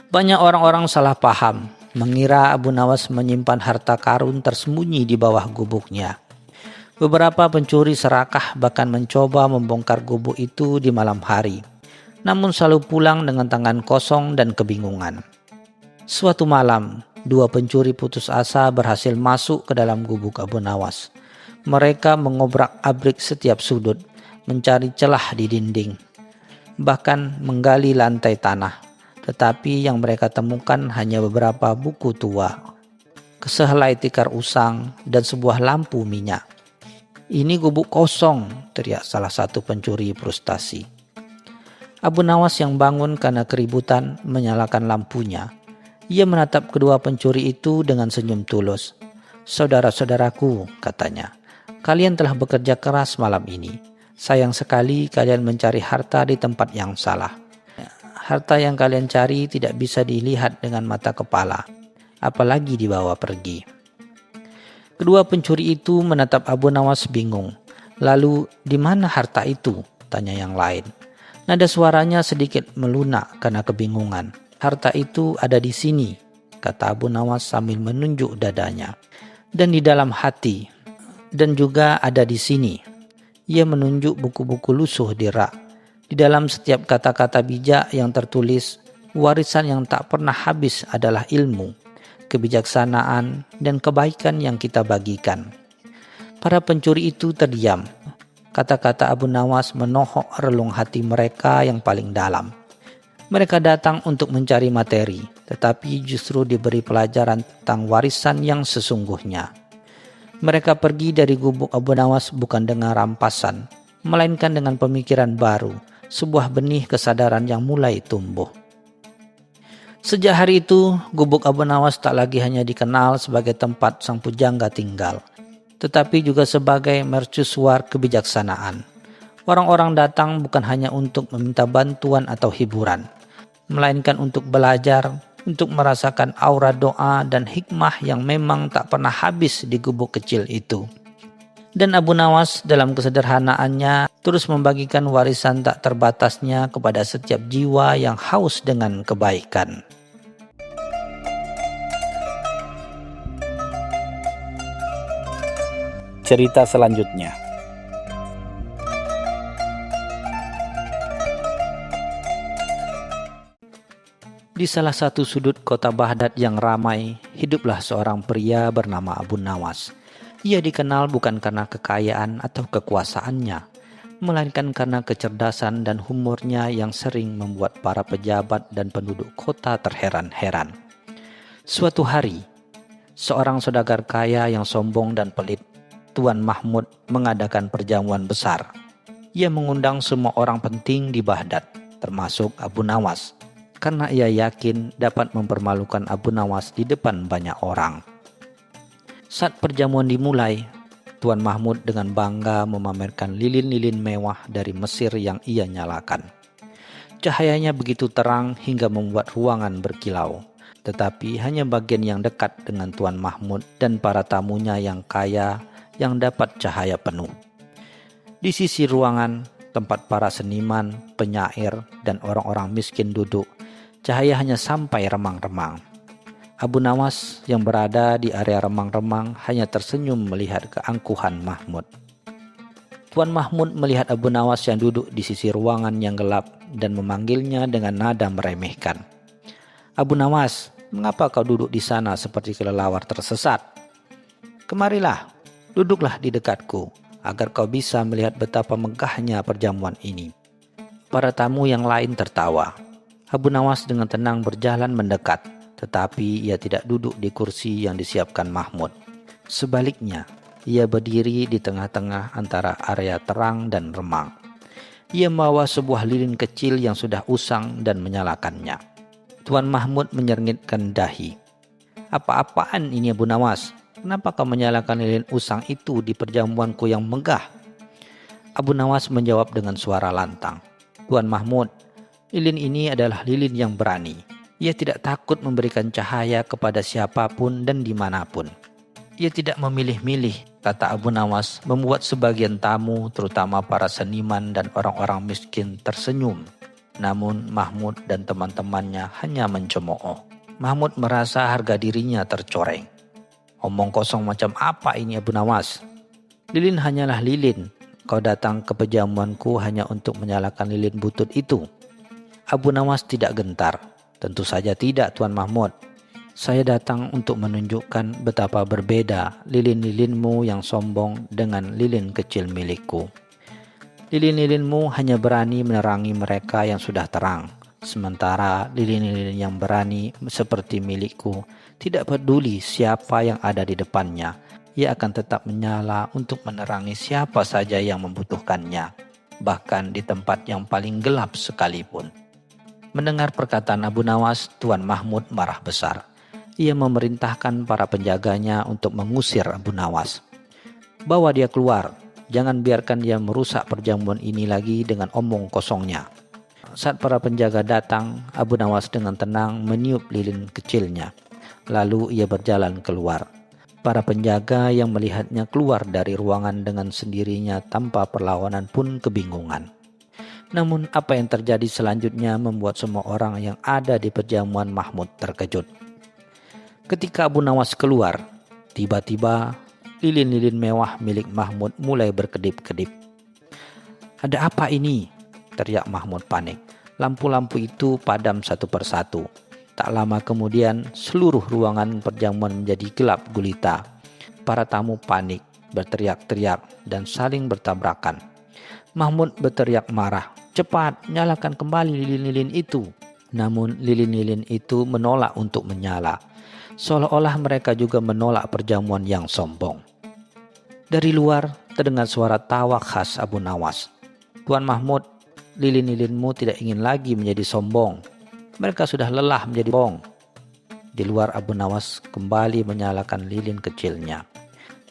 S2: Banyak orang-orang salah paham, mengira Abu Nawas menyimpan harta karun tersembunyi di bawah gubuknya. Beberapa pencuri serakah bahkan mencoba membongkar gubuk itu di malam hari, namun selalu pulang dengan tangan kosong dan kebingungan. Suatu malam, dua pencuri putus asa berhasil masuk ke dalam gubuk Abu Nawas. Mereka mengobrak-abrik setiap sudut, mencari celah di dinding, bahkan menggali lantai tanah. Tetapi yang mereka temukan hanya beberapa buku tua, sehelai tikar usang, dan sebuah lampu minyak. "Ini gubuk kosong," teriak salah satu pencuri frustasi. Abu Nawas yang bangun karena keributan menyalakan lampunya. Ia menatap kedua pencuri itu dengan senyum tulus. "Saudara-saudaraku," katanya, "kalian telah bekerja keras malam ini. Sayang sekali kalian mencari harta di tempat yang salah. Harta yang kalian cari tidak bisa dilihat dengan mata kepala, apalagi dibawa pergi." Kedua pencuri itu menatap Abu Nawas bingung. "Lalu di mana harta itu?" tanya yang lain. Nada suaranya sedikit melunak karena kebingungan. "Harta itu ada di sini," kata Abu Nawas sambil menunjuk dadanya. "Dan di dalam hati, dan juga ada di sini." Ia menunjuk buku-buku lusuh di rak. Di dalam setiap kata-kata bijak yang tertulis, warisan yang tak pernah habis adalah ilmu, kebijaksanaan, dan kebaikan yang kita bagikan. Para pencuri itu terdiam. Kata-kata Abu Nawas menohok relung hati mereka yang paling dalam. Mereka datang untuk mencari materi, tetapi justru diberi pelajaran tentang warisan yang sesungguhnya. Mereka pergi dari gubuk Abu Nawas bukan dengan rampasan, melainkan dengan pemikiran baru, sebuah benih kesadaran yang mulai tumbuh. Sejak hari itu, gubuk Abu Nawas tak lagi hanya dikenal sebagai tempat sang pujangga tinggal, tetapi juga sebagai mercusuar kebijaksanaan. Orang-orang datang bukan hanya untuk meminta bantuan atau hiburan, melainkan untuk belajar, untuk merasakan aura doa dan hikmah yang memang tak pernah habis di gubuk kecil itu. Dan Abu Nawas dalam kesederhanaannya terus membagikan warisan tak terbatasnya kepada setiap jiwa yang haus dengan kebaikan.
S1: Cerita selanjutnya.
S2: Di salah satu sudut kota Baghdad yang ramai, hiduplah seorang pria bernama Abu Nawas. Ia dikenal bukan karena kekayaan atau kekuasaannya, melainkan karena kecerdasan dan humornya yang sering membuat para pejabat dan penduduk kota terheran-heran. Suatu hari, seorang saudagar kaya yang sombong dan pelit, Tuan Mahmud, mengadakan perjamuan besar. Ia mengundang semua orang penting di Baghdad, termasuk Abu Nawas, karena ia yakin dapat mempermalukan Abu Nawas di depan banyak orang. Saat perjamuan dimulai, Tuan Mahmud dengan bangga memamerkan lilin-lilin mewah dari Mesir yang ia nyalakan. Cahayanya begitu terang hingga membuat ruangan berkilau, tetapi hanya bagian yang dekat dengan Tuan Mahmud dan para tamunya yang kaya yang dapat cahaya penuh. Di sisi ruangan, tempat para seniman, penyair, dan orang-orang miskin duduk, cahaya hanya sampai remang-remang. Abu Nawas yang berada di area remang-remang hanya tersenyum melihat keangkuhan Mahmud. Tuan Mahmud melihat Abu Nawas yang duduk di sisi ruangan yang gelap dan memanggilnya dengan nada meremehkan. "Abu Nawas, mengapa kau duduk di sana seperti kelelawar tersesat? Kemarilah, duduklah di dekatku, agar kau bisa melihat betapa megahnya perjamuan ini." Para tamu yang lain tertawa. Abu Nawas dengan tenang berjalan mendekat, tetapi ia tidak duduk di kursi yang disiapkan Mahmud. Sebaliknya, ia berdiri di tengah-tengah antara area terang dan remang. Ia membawa sebuah lilin kecil yang sudah usang dan menyalakannya. Tuan Mahmud menyerngitkan dahi. "Apa-apaan ini Abu Nawas? Kenapa kau menyalakan lilin usang itu di perjamuanku yang megah?" Abu Nawas menjawab dengan suara lantang. "Tuan Mahmud, lilin ini adalah lilin yang berani. Ia tidak takut memberikan cahaya kepada siapapun dan dimanapun. Ia tidak memilih-milih," kata Abu Nawas, membuat sebagian tamu, terutama para seniman dan orang-orang miskin, tersenyum. Namun Mahmud dan teman-temannya hanya mencemooh. Mahmud merasa harga dirinya tercoreng. "Omong kosong macam apa ini Abu Nawas? Lilin hanyalah lilin. Kau datang ke perjamuanku hanya untuk menyalakan lilin butut itu." Abu Nawas tidak gentar. "Tentu saja tidak, Tuan Mahmud. Saya datang untuk menunjukkan betapa berbeda lilin-lilinmu yang sombong dengan lilin kecil milikku. Lilin-lilinmu hanya berani menerangi mereka yang sudah terang, sementara lilin-lilin yang berani seperti milikku tidak peduli siapa yang ada di depannya. Ia akan tetap menyala untuk menerangi siapa saja yang membutuhkannya, bahkan di tempat yang paling gelap sekalipun." Mendengar perkataan Abu Nawas, Tuan Mahmud marah besar. Ia memerintahkan para penjaganya untuk mengusir Abu Nawas. "Bawa dia keluar, jangan biarkan dia merusak perjamuan ini lagi dengan omong kosongnya." Saat para penjaga datang, Abu Nawas dengan tenang meniup lilin kecilnya. Lalu ia berjalan keluar. Para penjaga yang melihatnya keluar dari ruangan dengan sendirinya tanpa perlawanan pun kebingungan. Namun apa yang terjadi selanjutnya membuat semua orang yang ada di perjamuan Mahmud terkejut. Ketika Abu Nawas keluar, tiba-tiba lilin-lilin mewah milik Mahmud mulai berkedip-kedip. "Ada apa ini?" teriak Mahmud panik. Lampu-lampu itu padam satu persatu. Tak lama kemudian seluruh ruangan perjamuan menjadi gelap gulita. Para tamu panik, berteriak-teriak dan saling bertabrakan. Mahmud berteriak marah, "Cepat, nyalakan kembali lilin-lilin itu." Namun lilin-lilin itu menolak untuk menyala, seolah-olah mereka juga menolak perjamuan yang sombong. Dari luar terdengar suara tawa khas Abu Nawas. "Tuan Mahmud, lilin-lilinmu tidak ingin lagi menjadi sombong. Mereka sudah lelah menjadi bong. Di luar, Abu Nawas kembali menyalakan lilin kecilnya.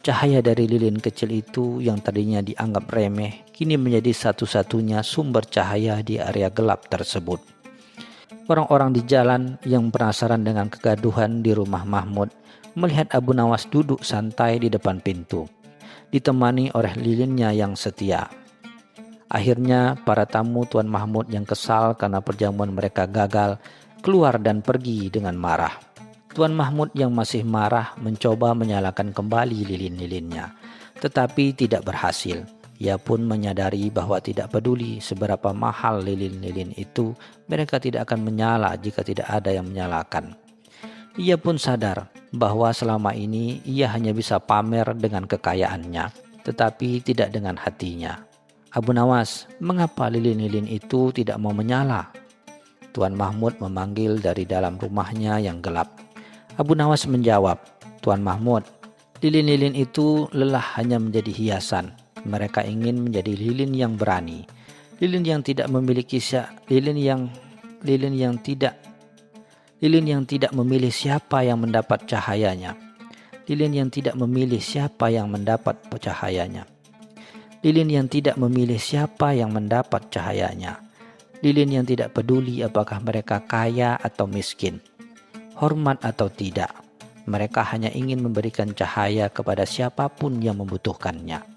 S2: Cahaya dari lilin kecil itu yang tadinya dianggap remeh, kini menjadi satu-satunya sumber cahaya di area gelap tersebut. Orang-orang di jalan yang penasaran dengan kegaduhan di rumah Mahmud melihat Abu Nawas duduk santai di depan pintu, ditemani oleh lilinnya yang setia. Akhirnya para tamu Tuan Mahmud yang kesal karena perjamuan mereka gagal keluar dan pergi dengan marah. Tuan Mahmud yang masih marah mencoba menyalakan kembali lilin-lilinnya, tetapi tidak berhasil. Ia pun menyadari bahwa tidak peduli seberapa mahal lilin-lilin itu, mereka tidak akan menyala jika tidak ada yang menyalakan. Ia pun sadar bahwa selama ini ia hanya bisa pamer dengan kekayaannya, tetapi tidak dengan hatinya. Abu Nawas, mengapa lilin-lilin itu tidak mau menyala? Tuan Mahmud memanggil dari dalam rumahnya yang gelap. Abu Nawas menjawab, Tuan Mahmud, lilin-lilin itu lelah hanya menjadi hiasan. Mereka ingin menjadi lilin yang berani, lilin yang tidak memiliki lilin yang tidak memilih siapa yang mendapat cahayanya. Lilin yang tidak memilih siapa yang mendapat cahayanya. Lilin yang tidak memilih siapa yang mendapat cahayanya. Lilin yang tidak peduli apakah mereka kaya atau miskin, hormat atau tidak. Mereka hanya ingin memberikan cahaya kepada siapapun yang membutuhkannya.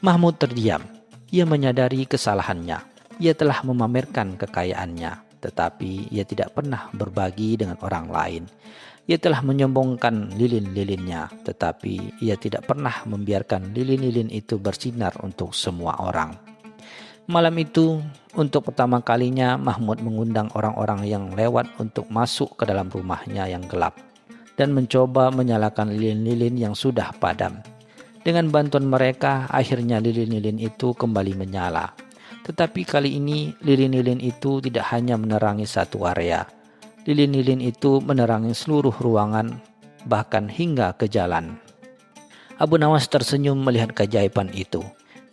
S2: Mahmud terdiam. Ia menyadari kesalahannya. Ia telah memamerkan kekayaannya, tetapi ia tidak pernah berbagi dengan orang lain. Ia telah menyombongkan lilin-lilinnya, tetapi ia tidak pernah membiarkan lilin-lilin itu bersinar untuk semua orang. Malam itu, untuk pertama kalinya Mahmud mengundang orang-orang yang lewat untuk masuk ke dalam rumahnya yang gelap dan mencoba menyalakan lilin-lilin yang sudah padam. Dengan bantuan mereka, akhirnya lilin-lilin itu kembali menyala. Tetapi kali ini, lilin-lilin itu tidak hanya menerangi satu area. Lilin-lilin itu menerangi seluruh ruangan, bahkan hingga ke jalan. Abu Nawas tersenyum melihat keajaiban itu.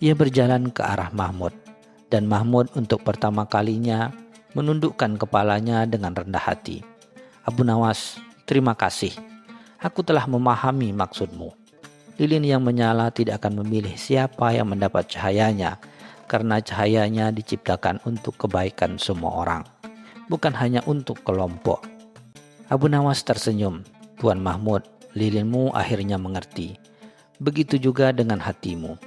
S2: Ia berjalan ke arah Mahmud. Dan Mahmud untuk pertama kalinya menundukkan kepalanya dengan rendah hati. Abu Nawas, terima kasih. Aku telah memahami maksudmu. Lilin yang menyala tidak akan memilih siapa yang mendapat cahayanya, karena cahayanya diciptakan untuk kebaikan semua orang, bukan hanya untuk kelompok. Abu Nawas tersenyum. Tuan Mahmud, lilinmu akhirnya mengerti. Begitu juga dengan hatimu.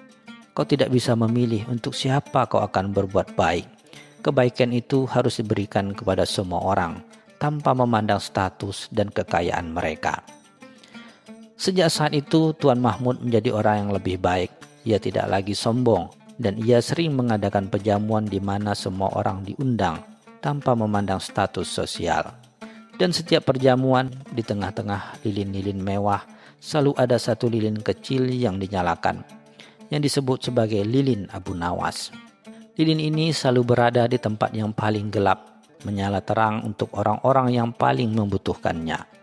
S2: Kau tidak bisa memilih untuk siapa kau akan berbuat baik. Kebaikan itu harus diberikan kepada semua orang, tanpa memandang status dan kekayaan mereka. Sejak saat itu, Tuan Mahmud menjadi orang yang lebih baik. Ia tidak lagi sombong, dan ia sering mengadakan perjamuan di mana semua orang diundang, tanpa memandang status sosial. Dan setiap perjamuan, di tengah-tengah lilin-lilin mewah, selalu ada satu lilin kecil yang dinyalakan, yang disebut sebagai lilin Abu Nawas. Lilin ini selalu berada di tempat yang paling gelap, menyala terang untuk orang-orang yang paling membutuhkannya.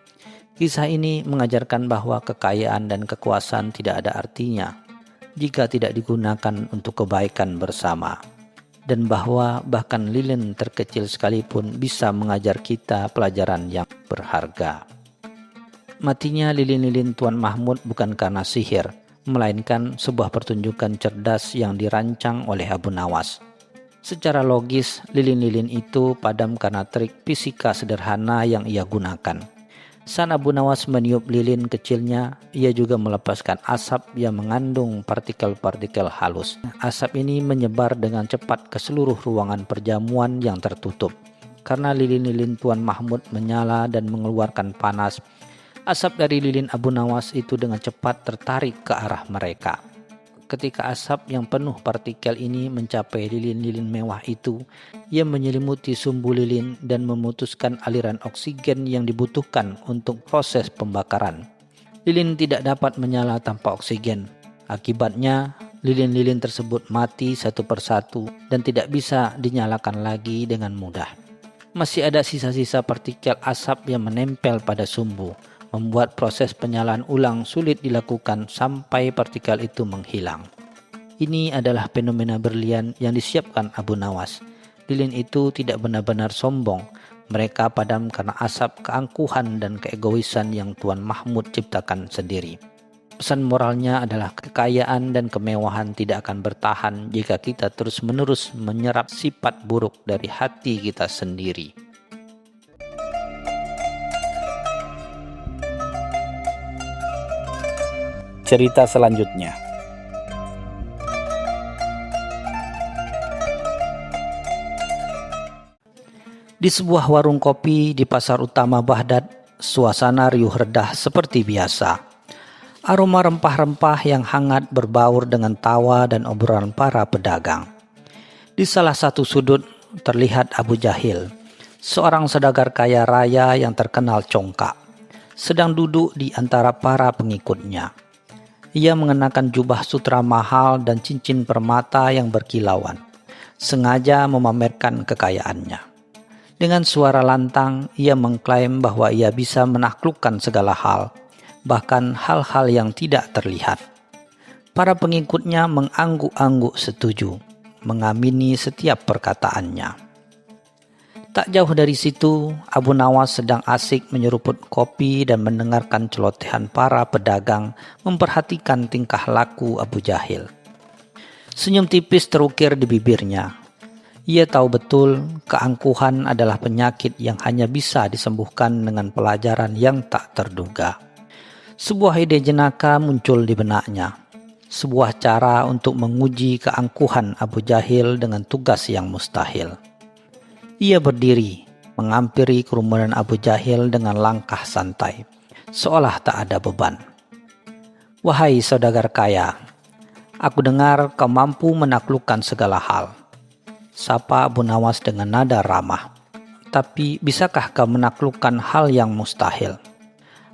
S2: Kisah ini mengajarkan bahwa kekayaan dan kekuasaan tidak ada artinya jika tidak digunakan untuk kebaikan bersama, dan bahwa bahkan lilin terkecil sekalipun bisa mengajar kita pelajaran yang berharga. Matinya lilin-lilin Tuan Mahmud bukan karena sihir, melainkan sebuah pertunjukan cerdas yang dirancang oleh Abu Nawas. Secara logis, lilin-lilin itu padam karena trik fisika sederhana yang ia gunakan. Saat Abu Nawas meniup lilin kecilnya, ia juga melepaskan asap yang mengandung partikel-partikel halus. Asap ini menyebar dengan cepat ke seluruh ruangan perjamuan yang tertutup. Karena lilin-lilin Tuan Mahmud menyala dan mengeluarkan panas, asap dari lilin Abu Nawas itu dengan cepat tertarik ke arah mereka. Ketika asap yang penuh partikel ini mencapai lilin-lilin mewah itu, ia menyelimuti sumbu lilin dan memutuskan aliran oksigen yang dibutuhkan untuk proses pembakaran. Lilin tidak dapat menyala tanpa oksigen. Akibatnya, lilin-lilin tersebut mati satu persatu dan tidak bisa dinyalakan lagi dengan mudah. Masih ada sisa-sisa partikel asap yang menempel pada sumbu, membuat proses penyalaan ulang sulit dilakukan sampai partikel itu menghilang. Ini adalah fenomena berlian yang disiapkan Abu Nawas. Lilin itu tidak benar-benar sombong, Mereka padam karena asap keangkuhan dan keegoisan yang Tuan Mahmud ciptakan sendiri. Pesan moralnya adalah kekayaan dan kemewahan tidak akan bertahan jika kita terus-menerus menyerap sifat buruk dari hati kita sendiri.
S1: Cerita selanjutnya.
S2: Di sebuah warung kopi di pasar utama Baghdad, suasana riuh redah seperti biasa. Aroma rempah-rempah yang hangat berbaur dengan tawa dan obrolan para pedagang. Di salah satu sudut terlihat Abu Jahil, seorang saudagar kaya raya yang terkenal congkak, sedang duduk di antara para pengikutnya. Ia mengenakan jubah sutra mahal dan cincin permata yang berkilauan, sengaja memamerkan kekayaannya. Dengan suara lantang, ia mengklaim bahwa ia bisa menaklukkan segala hal, bahkan hal-hal yang tidak terlihat. Para pengikutnya mengangguk-angguk setuju, mengamini setiap perkataannya. Tak jauh dari situ, Abu Nawas sedang asik menyeruput kopi dan mendengarkan celotehan para pedagang memperhatikan tingkah laku Abu Jahil. Senyum tipis terukir di bibirnya. Ia tahu betul keangkuhan adalah penyakit yang hanya bisa disembuhkan dengan pelajaran yang tak terduga. Sebuah ide jenaka muncul di benaknya. Sebuah cara untuk menguji keangkuhan Abu Jahil dengan tugas yang mustahil. Ia berdiri, menghampiri kerumunan Abu Jahil dengan langkah santai, seolah tak ada beban. "Wahai saudagar kaya, aku dengar kau mampu menaklukkan segala hal," sapa Abu Nawas dengan nada ramah. "Tapi bisakah kau menaklukkan hal yang mustahil?"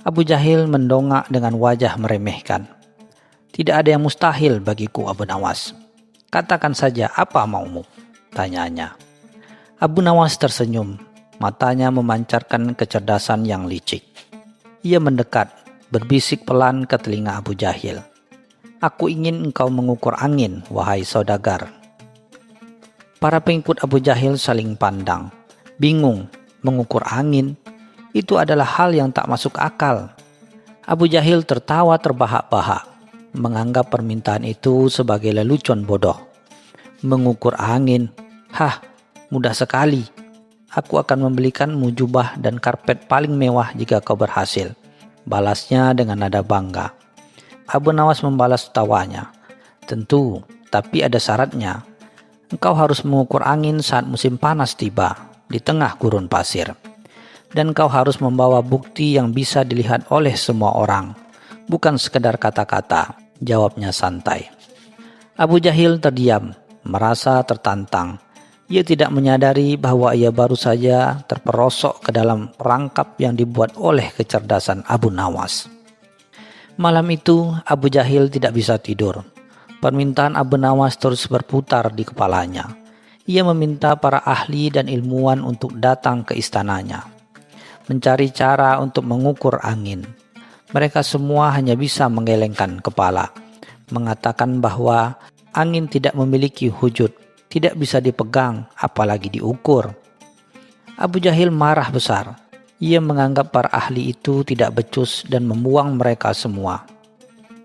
S2: Abu Jahil mendongak dengan wajah meremehkan. "Tidak ada yang mustahil bagiku, Abu Nawas. Katakan saja apa maumu?" tanyanya. Abu Nawas tersenyum, matanya memancarkan kecerdasan yang licik. Ia mendekat, berbisik pelan ke telinga Abu Jahil. "Aku ingin engkau mengukur angin, wahai saudagar." Para pengikut Abu Jahil saling pandang, bingung. Mengukur angin itu adalah hal yang tak masuk akal. Abu Jahil tertawa terbahak-bahak, menganggap permintaan itu sebagai lelucon bodoh. "Mengukur angin? Hah, mudah sekali. Aku akan membelikanmu jubah dan karpet paling mewah jika kau berhasil," balasnya dengan nada bangga. Abu Nawas membalas tawanya. "Tentu, tapi ada syaratnya. Engkau harus mengukur angin saat musim panas tiba, di tengah gurun pasir. Dan kau harus membawa bukti yang bisa dilihat oleh semua orang, bukan sekedar kata-kata," jawabnya santai. Abu Jahil terdiam, merasa tertantang. Ia tidak menyadari bahwa ia baru saja terperosok ke dalam perangkap yang dibuat oleh kecerdasan Abu Nawas. Malam itu Abu Jahil tidak bisa tidur. Permintaan Abu Nawas terus berputar di kepalanya. Ia meminta para ahli dan ilmuwan untuk datang ke istananya, mencari cara untuk mengukur angin. Mereka semua hanya bisa menggelengkan kepala, mengatakan bahwa angin tidak memiliki wujud, tidak bisa dipegang, apalagi diukur. Abu Jahil marah besar. Ia menganggap para ahli itu tidak becus dan membuang mereka semua.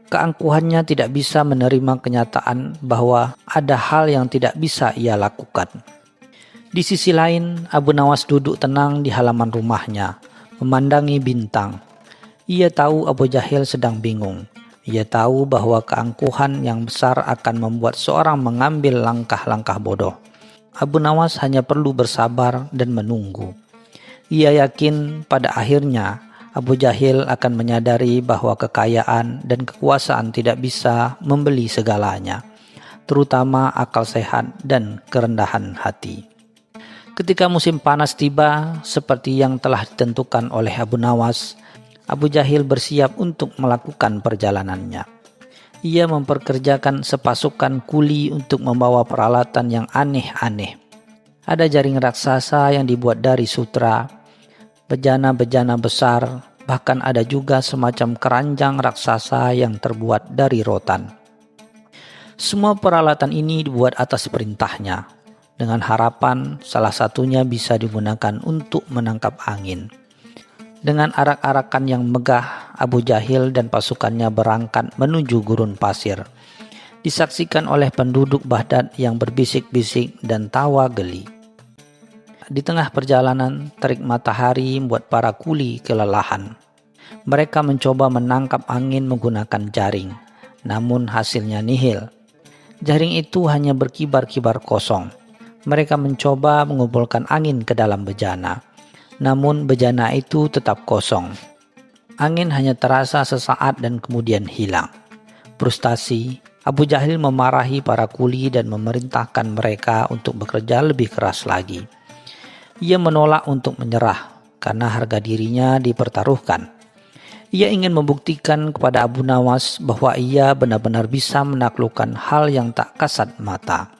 S2: Keangkuhannya tidak bisa menerima kenyataan bahwa ada hal yang tidak bisa ia lakukan. Di sisi lain, Abu Nawas duduk tenang di halaman rumahnya, memandangi bintang. Ia tahu Abu Jahil sedang bingung. Ia tahu bahwa keangkuhan yang besar akan membuat seorang mengambil langkah-langkah bodoh. Abu Nawas hanya perlu bersabar dan menunggu. Ia yakin pada akhirnya Abu Jahil akan menyadari bahwa kekayaan dan kekuasaan tidak bisa membeli segalanya, terutama akal sehat dan kerendahan hati. Ketika musim panas tiba, seperti yang telah ditentukan oleh Abu Nawas, Abu Jahil bersiap untuk melakukan perjalanannya. Ia memperkerjakan sepasukan kuli untuk membawa peralatan yang aneh-aneh. Ada jaring raksasa yang dibuat dari sutra, bejana-bejana besar, bahkan ada juga semacam keranjang raksasa yang terbuat dari rotan. Semua peralatan ini dibuat atas perintahnya. dengan harapan salah satunya bisa digunakan untuk menangkap angin. Dengan arak-arakan yang megah, Abu Jahil dan pasukannya berangkat menuju gurun pasir. Disaksikan oleh penduduk Baghdad yang berbisik-bisik dan tawa geli. Di tengah perjalanan, terik matahari membuat para kuli kelelahan. Mereka mencoba menangkap angin menggunakan jaring, namun hasilnya nihil. Jaring itu hanya berkibar-kibar kosong. Mereka mencoba mengumpulkan angin ke dalam bejana, namun bejana itu tetap kosong. Angin hanya terasa sesaat dan kemudian hilang. Frustasi, Abu Jahil memarahi para kuli dan memerintahkan mereka untuk bekerja lebih keras lagi. Ia menolak untuk menyerah karena harga dirinya dipertaruhkan. Ia ingin membuktikan kepada Abu Nawas bahwa ia benar-benar bisa menaklukkan hal yang tak kasat mata.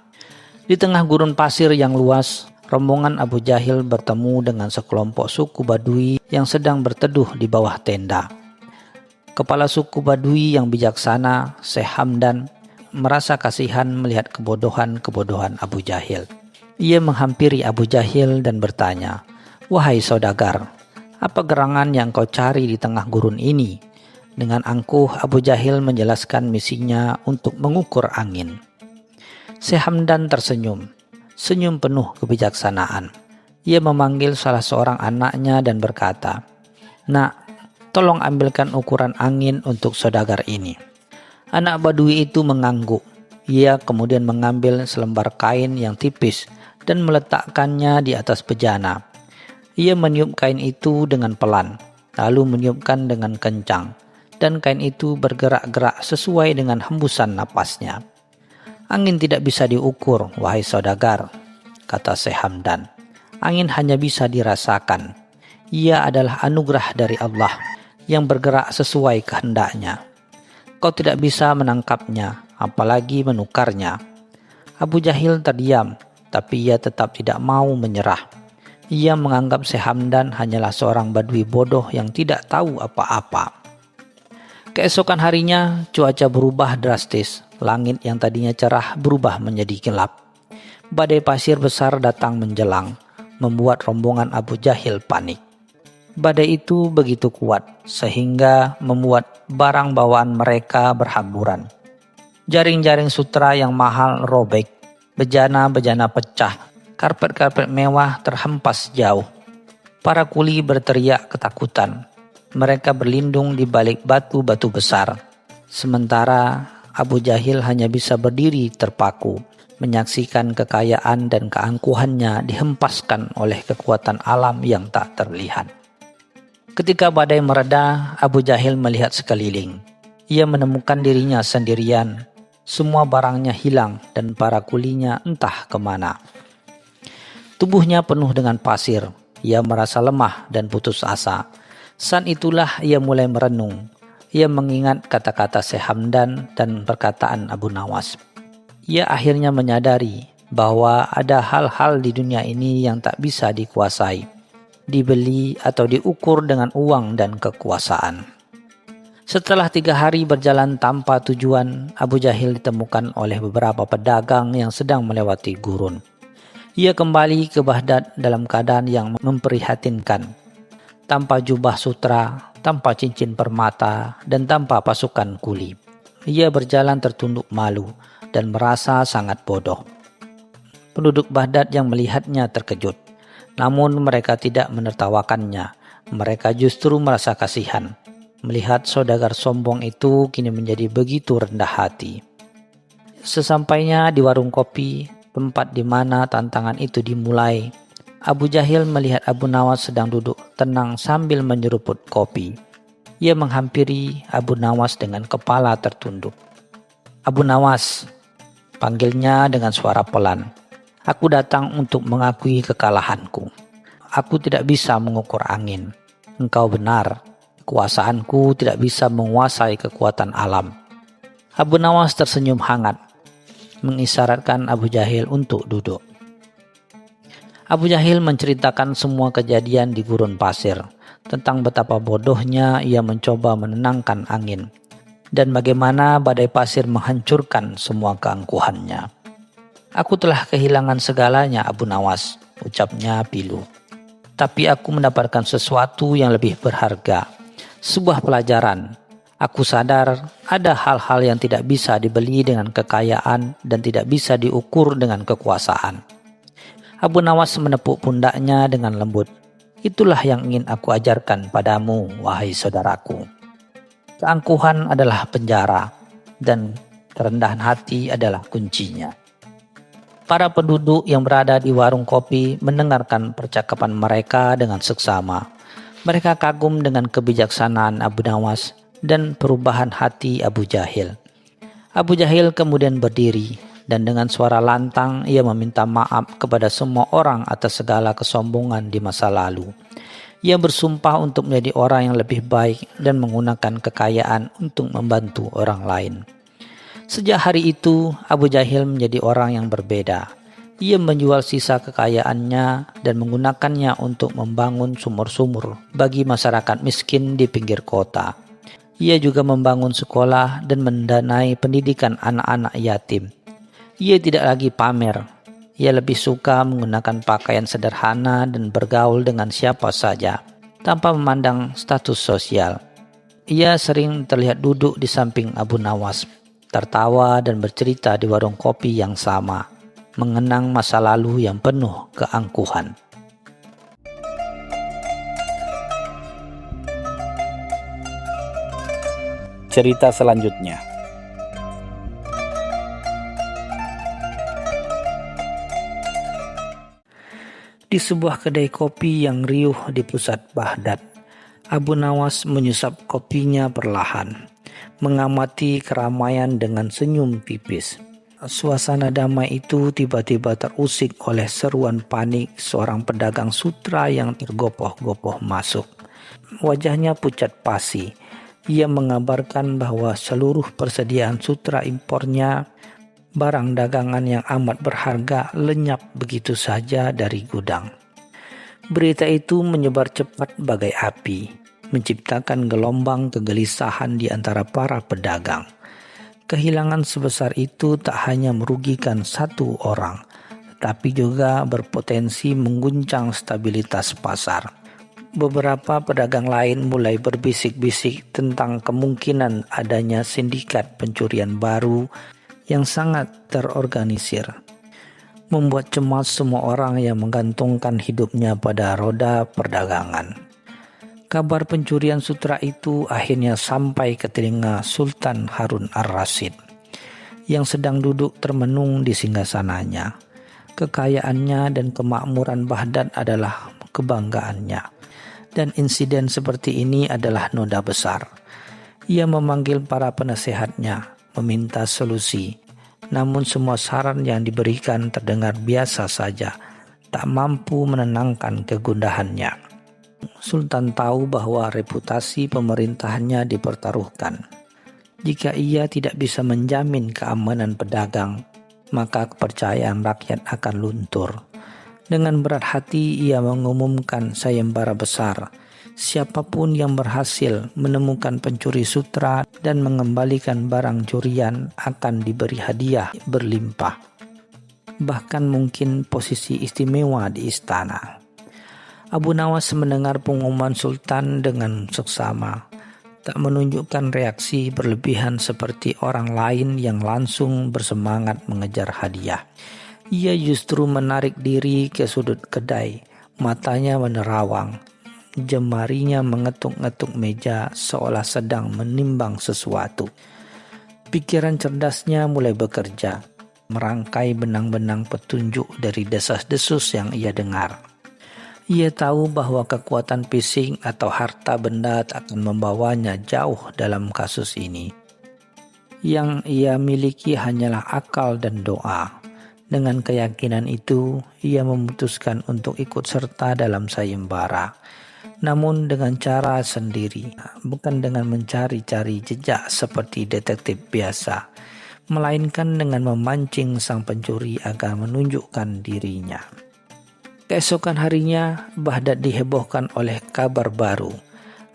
S2: Di tengah gurun pasir yang luas, rombongan Abu Jahil bertemu dengan sekelompok suku Badui yang sedang berteduh di bawah tenda. Kepala suku Badui yang bijaksana, Syekh Hamdan, merasa kasihan melihat kebodohan-kebodohan Abu Jahil. Ia menghampiri Abu Jahil dan bertanya, "Wahai saudagar, apa gerangan yang kau cari di tengah gurun ini?" Dengan angkuh, Abu Jahil menjelaskan misinya untuk mengukur angin. Syekh Hamdan tersenyum, senyum penuh kebijaksanaan. Ia memanggil salah seorang anaknya dan berkata, "Nak, tolong ambilkan ukuran angin untuk saudagar ini." Anak Badui itu mengangguk. Ia kemudian mengambil selembar kain yang tipis dan meletakkannya di atas bejana. Ia meniup kain itu dengan pelan, lalu meniupkan dengan kencang, dan kain itu bergerak-gerak sesuai dengan hembusan napasnya. "Angin tidak bisa diukur, wahai saudagar," kata Syekh Hamdan. "Angin hanya bisa dirasakan. Ia adalah anugerah dari Allah yang bergerak sesuai kehendaknya. Kau tidak bisa menangkapnya, apalagi menukarnya." Abu Jahil terdiam, tapi ia tetap tidak mau menyerah. Ia menganggap Syekh Hamdan hanyalah seorang Badui bodoh yang tidak tahu apa-apa. Keesokan harinya, cuaca berubah drastis. Langit yang tadinya cerah berubah menjadi gelap. Badai pasir besar datang menjelang, membuat rombongan Abu Jahil panik. Badai itu begitu kuat, sehingga membuat barang bawaan mereka berhamburan. Jaring-jaring sutra yang mahal robek. Bejana-bejana pecah, karpet-karpet mewah terhempas jauh. Para kuli berteriak ketakutan. Mereka berlindung di balik batu-batu besar. Sementara Abu Jahil hanya bisa berdiri terpaku, menyaksikan kekayaan dan keangkuhannya dihempaskan oleh kekuatan alam yang tak terlihat. Ketika badai mereda, Abu Jahil melihat sekeliling. Ia menemukan dirinya sendirian. Semua barangnya hilang dan para kulinya entah kemana. Tubuhnya penuh dengan pasir. Ia merasa lemah dan putus asa. Saat itulah ia mulai merenung. Ia mengingat kata-kata Syekh Hamdan dan perkataan Abu Nawas. Ia akhirnya menyadari bahwa ada hal-hal di dunia ini yang tak bisa dikuasai, dibeli atau diukur dengan uang dan kekuasaan. Setelah 3 hari berjalan tanpa tujuan, Abu Jahil ditemukan oleh beberapa pedagang yang sedang melewati gurun. Ia kembali ke Baghdad dalam keadaan yang memprihatinkan. Tanpa jubah sutra, tanpa cincin permata, dan tanpa pasukan kuli. Ia berjalan tertunduk malu dan merasa sangat bodoh. Penduduk Baghdad yang melihatnya terkejut. Namun mereka tidak menertawakannya. Mereka justru merasa kasihan. Melihat saudagar sombong itu kini menjadi begitu rendah hati. Sesampainya di warung kopi, tempat di mana tantangan itu dimulai, Abu Jahil melihat Abu Nawas sedang duduk tenang sambil menyeruput kopi. Ia menghampiri Abu Nawas dengan kepala tertunduk. "Abu Nawas," panggilnya dengan suara pelan. "Aku datang untuk mengakui kekalahanku. Aku tidak bisa mengukur angin. Engkau benar. Kekuasaanku tidak bisa menguasai kekuatan alam." Abu Nawas tersenyum hangat, mengisyaratkan Abu Jahil untuk duduk. Abu Jahil menceritakan semua kejadian di gurun pasir, tentang betapa bodohnya ia mencoba menenangkan angin, dan bagaimana badai pasir menghancurkan semua keangkuhannya. Aku telah kehilangan segalanya, Abu Nawas, ucapnya pilu. Tapi aku mendapatkan sesuatu yang lebih berharga, sebuah pelajaran. Aku sadar ada hal-hal yang tidak bisa dibeli dengan kekayaan dan tidak bisa diukur dengan kekuasaan. Abu Nawas menepuk pundaknya dengan lembut. Itulah yang ingin aku ajarkan padamu, wahai saudaraku. Keangkuhan adalah penjara dan kerendahan hati adalah kuncinya. Para penduduk yang berada di warung kopi mendengarkan percakapan mereka dengan seksama. Mereka kagum dengan kebijaksanaan Abu Nawas dan perubahan hati Abu Jahil. Abu Jahil kemudian berdiri dan dengan suara lantang ia meminta maaf kepada semua orang atas segala kesombongan di masa lalu. Ia bersumpah untuk menjadi orang yang lebih baik dan menggunakan kekayaan untuk membantu orang lain. Sejak hari itu, Abu Jahil menjadi orang yang berbeda. Ia menjual sisa kekayaannya dan menggunakannya untuk membangun sumur-sumur bagi masyarakat miskin di pinggir kota. Ia juga membangun sekolah dan mendanai pendidikan anak-anak yatim. Ia tidak lagi pamer. Ia lebih suka menggunakan pakaian sederhana dan bergaul dengan siapa saja, tanpa memandang status sosial. Ia sering terlihat duduk di samping Abu Nawas, tertawa dan bercerita di warung kopi yang sama, mengenang masa lalu yang penuh keangkuhan.
S1: Cerita selanjutnya.
S2: Di sebuah kedai kopi yang riuh di pusat Baghdad, Abu Nawas menyusap kopinya perlahan, mengamati keramaian dengan senyum tipis. Suasana damai itu tiba-tiba terusik oleh seruan panik seorang pedagang sutra yang tergopoh-gopoh masuk. Wajahnya pucat pasi. Ia mengabarkan bahwa seluruh persediaan sutra impornya, barang dagangan yang amat berharga, lenyap begitu saja dari gudang. Berita itu menyebar cepat bagai api, menciptakan gelombang kegelisahan di antara para pedagang. Kehilangan sebesar itu tak hanya merugikan satu orang, tetapi juga berpotensi mengguncang stabilitas pasar. Beberapa pedagang lain mulai berbisik-bisik tentang kemungkinan adanya sindikat pencurian baru yang sangat terorganisir, membuat cemas semua orang yang menggantungkan hidupnya pada roda perdagangan. Kabar pencurian sutra itu akhirnya sampai ke telinga Sultan Harun ar-Rasyid yang sedang duduk termenung di singgasananya. Kekayaannya dan kemakmuran Baghdad adalah kebanggaannya, dan insiden seperti ini adalah noda besar. Ia memanggil para penasehatnya, meminta solusi, namun semua saran yang diberikan terdengar biasa saja, tak mampu menenangkan kegundahannya. Sultan tahu bahwa reputasi pemerintahannya dipertaruhkan. Jika ia tidak bisa menjamin keamanan pedagang, maka kepercayaan rakyat akan luntur. Dengan berat hati ia mengumumkan sayembara besar. Siapapun yang berhasil menemukan pencuri sutra dan mengembalikan barang curian akan diberi hadiah berlimpah. Bahkan mungkin posisi istimewa di istana. Abu Nawas mendengar pengumuman Sultan dengan seksama, tak menunjukkan reaksi berlebihan seperti orang lain yang langsung bersemangat mengejar hadiah. Ia justru menarik diri ke sudut kedai, matanya menerawang, jemarinya mengetuk-ngetuk meja seolah sedang menimbang sesuatu. Pikiran cerdasnya mulai bekerja, merangkai benang-benang petunjuk dari desas-desus yang ia dengar. Ia tahu bahwa kekuatan fisik atau harta benda akan membawanya jauh dalam kasus ini. Yang ia miliki hanyalah akal dan doa. Dengan keyakinan itu, ia memutuskan untuk ikut serta dalam sayembara, namun dengan cara sendiri, bukan dengan mencari-cari jejak seperti detektif biasa, melainkan dengan memancing sang pencuri agar menunjukkan dirinya. Keesokan harinya, Baghdad dihebohkan oleh kabar baru.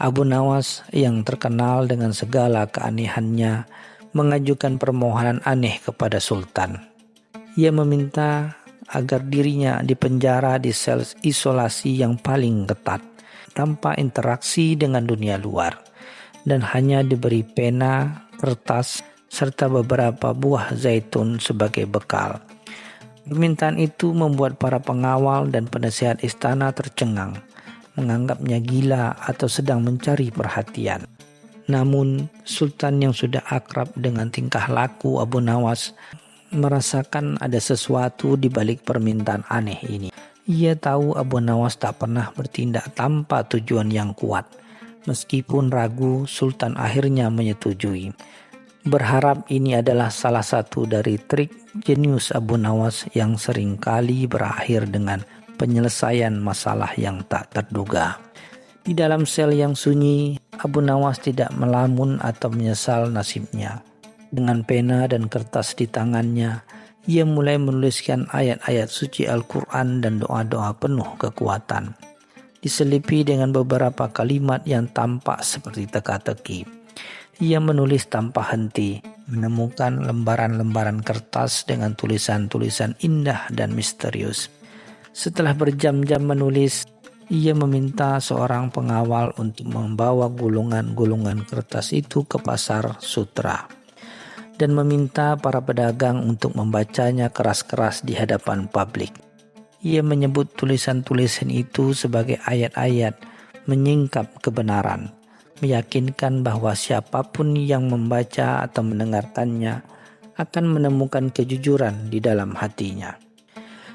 S2: Abu Nawas yang terkenal dengan segala keanehannya mengajukan permohonan aneh kepada Sultan. Ia meminta agar dirinya dipenjara di sel isolasi yang paling ketat, tanpa interaksi dengan dunia luar, dan hanya diberi pena, kertas, serta beberapa buah zaitun sebagai bekal. Permintaan itu membuat para pengawal dan penasehat istana tercengang, menganggapnya gila atau sedang mencari perhatian. Namun, Sultan yang sudah akrab dengan tingkah laku Abu Nawas merasakan ada sesuatu di balik permintaan aneh ini. Ia tahu Abu Nawas tak pernah bertindak tanpa tujuan yang kuat. Meskipun ragu, Sultan akhirnya menyetujui. Berharap ini adalah salah satu dari trik jenius Abu Nawas yang seringkali berakhir dengan penyelesaian masalah yang tak terduga. Di dalam sel yang sunyi, Abu Nawas tidak melamun atau menyesal nasibnya. Dengan pena dan kertas di tangannya, ia mulai menuliskan ayat-ayat suci Al-Quran dan doa-doa penuh kekuatan, diselipi dengan beberapa kalimat yang tampak seperti teka-teki. Ia menulis tanpa henti, menemukan lembaran-lembaran kertas dengan tulisan-tulisan indah dan misterius. Setelah berjam-jam menulis, ia meminta seorang pengawal untuk membawa gulungan-gulungan kertas itu ke pasar sutra, dan meminta para pedagang untuk membacanya keras-keras di hadapan publik. Ia menyebut tulisan-tulisan itu sebagai ayat-ayat menyingkap kebenaran, meyakinkan bahwa siapapun yang membaca atau mendengarkannya akan menemukan kejujuran di dalam hatinya.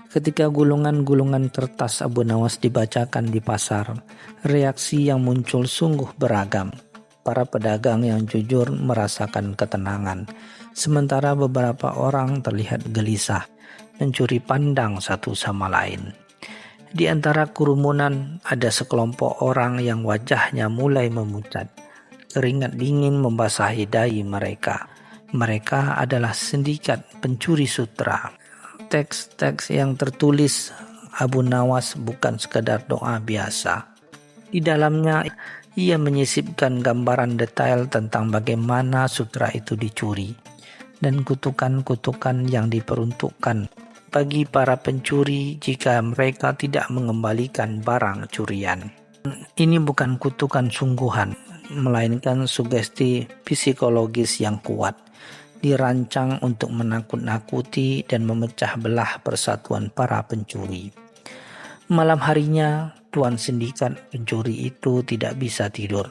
S2: Ketika gulungan-gulungan kertas Abu Nawas dibacakan di pasar, reaksi yang muncul sungguh beragam. Para pedagang yang jujur merasakan ketenangan, sementara beberapa orang terlihat gelisah, mencuri pandang satu sama lain. Di antara kerumunan ada sekelompok orang yang wajahnya mulai memucat. Keringat dingin membasahi dahi mereka. Mereka adalah sindikat pencuri sutra. Teks-teks yang tertulis Abu Nawas bukan sekadar doa biasa. Di dalamnya ia menyisipkan gambaran detail tentang bagaimana sutra itu dicuri dan kutukan-kutukan yang diperuntukkan bagi para pencuri jika mereka tidak mengembalikan barang curian. Ini bukan kutukan sungguhan, melainkan sugesti psikologis yang kuat, dirancang untuk menakut-nakuti dan memecah belah persatuan para pencuri. Malam harinya, tuan sindikat pencuri itu tidak bisa tidur.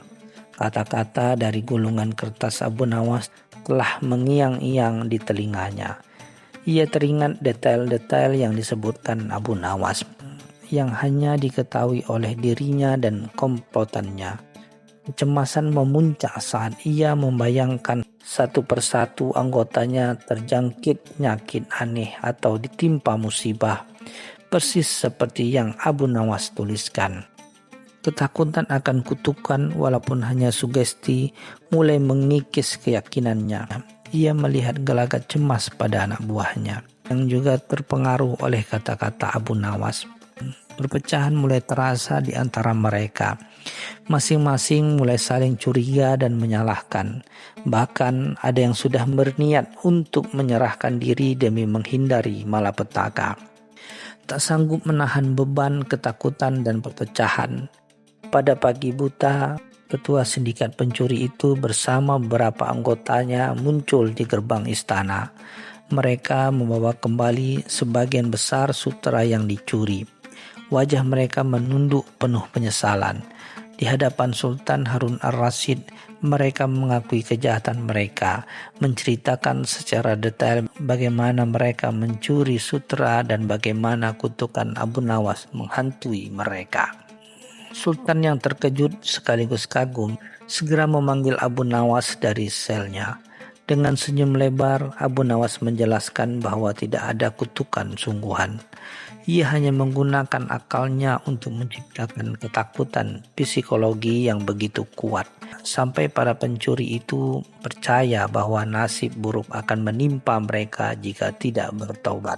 S2: Kata-kata dari gulungan kertas Abu Nawas telah mengiang-iang di telinganya. Ia teringat detail-detail yang disebutkan Abu Nawas, yang hanya diketahui oleh dirinya dan komplotannya. Kecemasan memuncak saat ia membayangkan satu persatu anggotanya terjangkit penyakit aneh atau ditimpa musibah, persis seperti yang Abu Nawas tuliskan. Ketakutan akan kutukan walaupun hanya sugesti mulai mengikis keyakinannya. Ia melihat gelagat cemas pada anak buahnya yang juga terpengaruh oleh kata-kata Abu Nawas. Perpecahan mulai terasa di antara mereka. Masing-masing mulai saling curiga dan menyalahkan. Bahkan ada yang sudah berniat untuk menyerahkan diri demi menghindari malapetaka. Tak sanggup menahan beban ketakutan dan perpecahan. Pada pagi buta, ketua sindikat pencuri itu bersama beberapa anggotanya muncul di gerbang istana. Mereka membawa kembali sebagian besar sutra yang dicuri. Wajah mereka menunduk penuh penyesalan. Di hadapan Sultan Harun ar-Rasyid, mereka mengakui kejahatan mereka, menceritakan secara detail bagaimana mereka mencuri sutra dan bagaimana kutukan Abu Nawas menghantui mereka. Sultan yang terkejut sekaligus kagum segera memanggil Abu Nawas dari selnya. Dengan senyum lebar, Abu Nawas menjelaskan bahwa tidak ada kutukan sungguhan. Ia hanya menggunakan akalnya untuk menciptakan ketakutan psikologi yang begitu kuat, sampai para pencuri itu percaya bahwa nasib buruk akan menimpa mereka jika tidak bertaubat.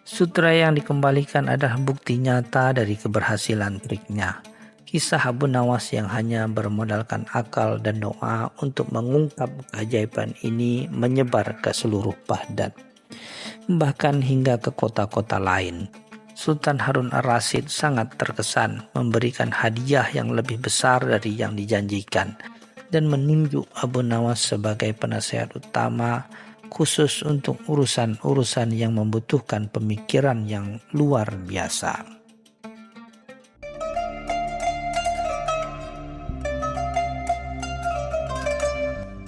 S2: Sutra yang dikembalikan adalah bukti nyata dari keberhasilan triknya. Kisah Abu Nawas yang hanya bermodalkan akal dan doa untuk mengungkap keajaiban ini menyebar ke seluruh Baghdad. bahkan hingga ke kota-kota lain. Sultan Harun ar-Rasyid sangat terkesan memberikan hadiah yang lebih besar dari yang dijanjikan dan menunjuk Abu Nawas sebagai penasehat utama khusus untuk urusan-urusan yang membutuhkan pemikiran yang luar biasa.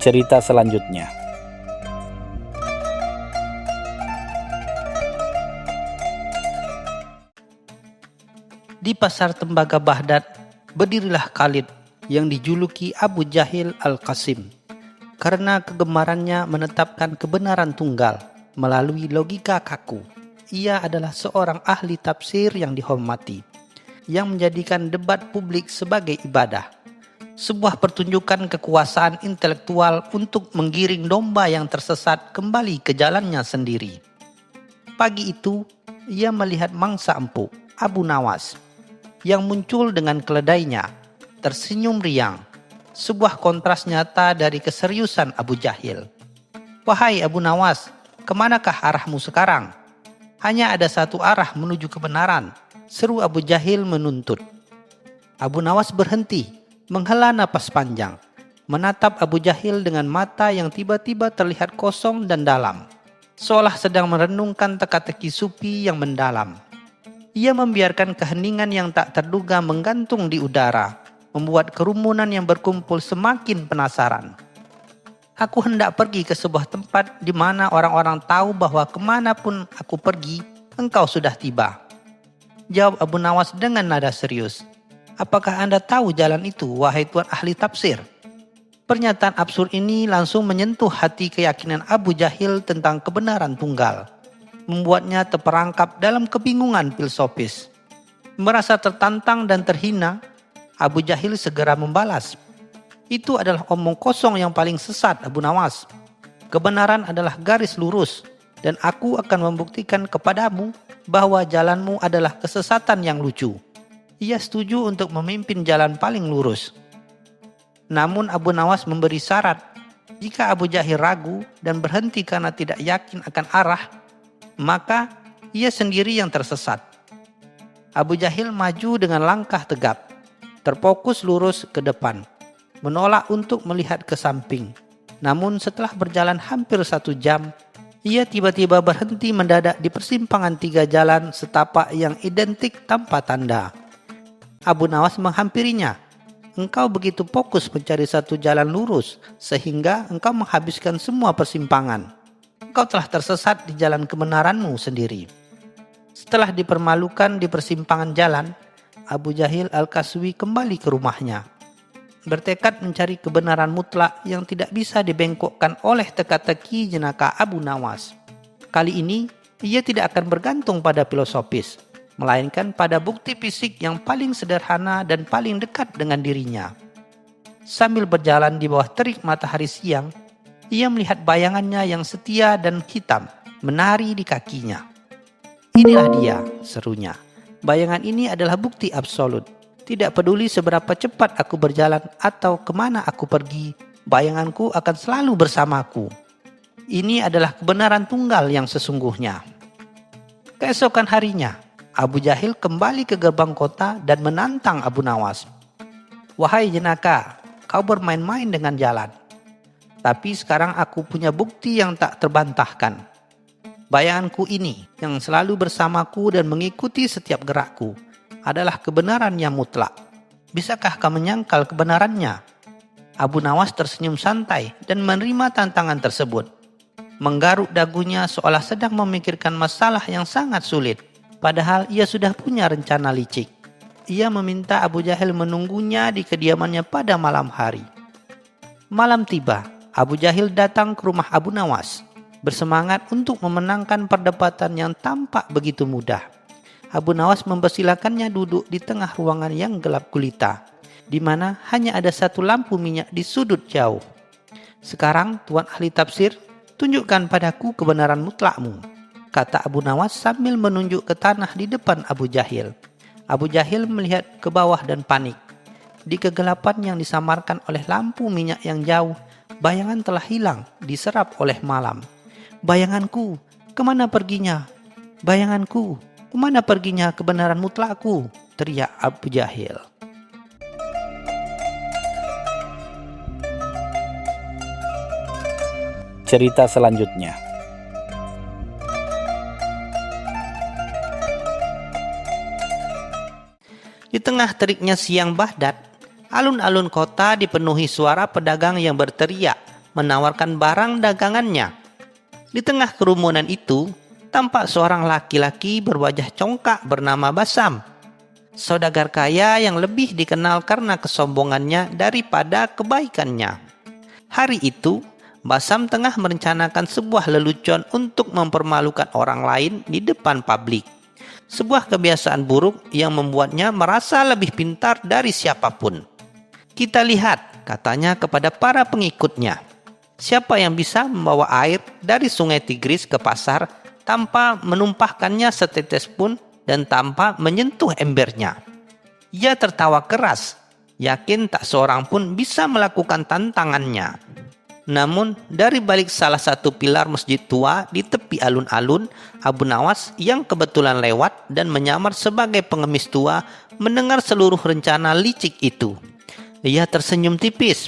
S1: Cerita selanjutnya.
S2: Di pasar tembaga Baghdad, berdirilah Khalid yang dijuluki Abu Jahil Al-Qasim karena kegemarannya menetapkan kebenaran tunggal melalui logika kaku. Ia adalah seorang ahli tafsir yang dihormati, yang menjadikan debat publik sebagai ibadah, sebuah pertunjukan kekuasaan intelektual untuk menggiring domba yang tersesat kembali ke jalannya sendiri. Pagi itu, ia melihat mangsa empuk, Abu Nawas, yang muncul dengan keledainya, tersenyum riang, sebuah kontras nyata dari keseriusan Abu Jahil. "Wahai Abu Nawas, kemanakah arahmu sekarang?" "Hanya ada satu arah menuju kebenaran," seru Abu Jahil menuntut. Abu Nawas berhenti, menghela napas panjang, menatap Abu Jahil dengan mata yang tiba-tiba terlihat kosong dan dalam, seolah sedang merenungkan teka-teki sufi yang mendalam. Ia membiarkan keheningan yang tak terduga menggantung di udara, membuat kerumunan yang berkumpul semakin penasaran. "Aku hendak pergi ke sebuah tempat di mana orang-orang tahu bahwa kemanapun aku pergi, engkau sudah tiba," jawab Abu Nawas dengan nada serius. "Apakah Anda tahu jalan itu, wahai tuan ahli tafsir?" Pernyataan absurd ini langsung menyentuh hati keyakinan Abu Jahil tentang kebenaran tunggal, membuatnya terperangkap dalam kebingungan filosofis. Merasa tertantang dan terhina, Abu Jahil segera membalas, "Itu adalah omong kosong yang paling sesat, Abu Nawas. Kebenaran adalah garis lurus, dan aku akan membuktikan kepadamu bahwa jalanmu adalah kesesatan yang lucu." Ia setuju untuk memimpin jalan paling lurus. Namun Abu Nawas memberi syarat, jika Abu Jahil ragu dan berhenti karena tidak yakin akan arah, maka ia sendiri yang tersesat. Abu Jahil maju dengan langkah tegap, terfokus lurus ke depan, menolak untuk melihat ke samping. Namun setelah berjalan hampir 1 jam, ia tiba-tiba berhenti mendadak di persimpangan 3 jalan setapak yang identik tanpa tanda. Abu Nawas menghampirinya. "Engkau begitu fokus mencari satu jalan lurus sehingga engkau menghabiskan semua persimpangan. Engkau telah tersesat di jalan kebenaranmu sendiri." Setelah dipermalukan di persimpangan jalan, Abu Jahil Al-Qaswi kembali ke rumahnya, bertekad mencari kebenaran mutlak yang tidak bisa dibengkokkan oleh teka-teki jenaka Abu Nawas. Kali ini, ia tidak akan bergantung pada filosofis, melainkan pada bukti fisik yang paling sederhana dan paling dekat dengan dirinya. Sambil berjalan di bawah terik matahari siang, ia melihat bayangannya yang setia dan hitam menari di kakinya. "Inilah dia," serunya. "Bayangan ini adalah bukti absolut. Tidak peduli seberapa cepat aku berjalan atau kemana aku pergi, bayanganku akan selalu bersamaku. Ini adalah kebenaran tunggal yang sesungguhnya." Keesokan harinya, Abu Jahil kembali ke gerbang kota dan menantang Abu Nawas. "Wahai jenaka, kau bermain-main dengan jalan. Tapi sekarang aku punya bukti yang tak terbantahkan. Bayanganku ini yang selalu bersamaku dan mengikuti setiap gerakku adalah kebenaran yang mutlak. Bisakah kau menyangkal kebenarannya?" Abu Nawas tersenyum santai dan menerima tantangan tersebut. Menggaruk dagunya seolah sedang memikirkan masalah yang sangat sulit. Padahal ia sudah punya rencana licik. Ia meminta Abu Jahil menunggunya di kediamannya pada malam hari. Malam tiba, Abu Jahil datang ke rumah Abu Nawas, bersemangat untuk memenangkan perdebatan yang tampak begitu mudah. Abu Nawas mempersilakannya duduk di tengah ruangan yang gelap gulita, di mana hanya ada satu lampu minyak di sudut jauh. "Sekarang, tuan ahli tafsir, tunjukkan padaku kebenaran mutlakmu," kata Abu Nawas sambil menunjuk ke tanah di depan Abu Jahil. Abu Jahil melihat ke bawah dan panik. Di kegelapan yang disamarkan oleh lampu minyak yang jauh, bayangan telah hilang, diserap oleh malam. "Bayanganku, Kemana perginya bayanganku? Kemana perginya kebenaran mutlakku? Teriak Abu Jahil.
S1: Cerita selanjutnya.
S2: Di tengah teriknya siang Baghdad, alun-alun kota dipenuhi suara pedagang yang berteriak menawarkan barang dagangannya. Di tengah kerumunan itu, tampak seorang laki-laki berwajah congkak bernama Basam, saudagar kaya yang lebih dikenal karena kesombongannya daripada kebaikannya. Hari itu, Basam tengah merencanakan sebuah lelucon untuk mempermalukan orang lain di depan publik. Sebuah kebiasaan buruk yang membuatnya merasa lebih pintar dari siapapun. Kita lihat, katanya kepada para pengikutnya, siapa yang bisa membawa air dari sungai Tigris ke pasar tanpa menumpahkannya setetes pun dan tanpa menyentuh embernya. Ia tertawa keras, yakin tak seorang pun bisa melakukan tantangannya. Namun, dari balik salah satu pilar masjid tua di tepi alun-alun, Abu Nawas yang kebetulan lewat dan menyamar sebagai pengemis tua mendengar seluruh rencana licik itu. Ia tersenyum tipis.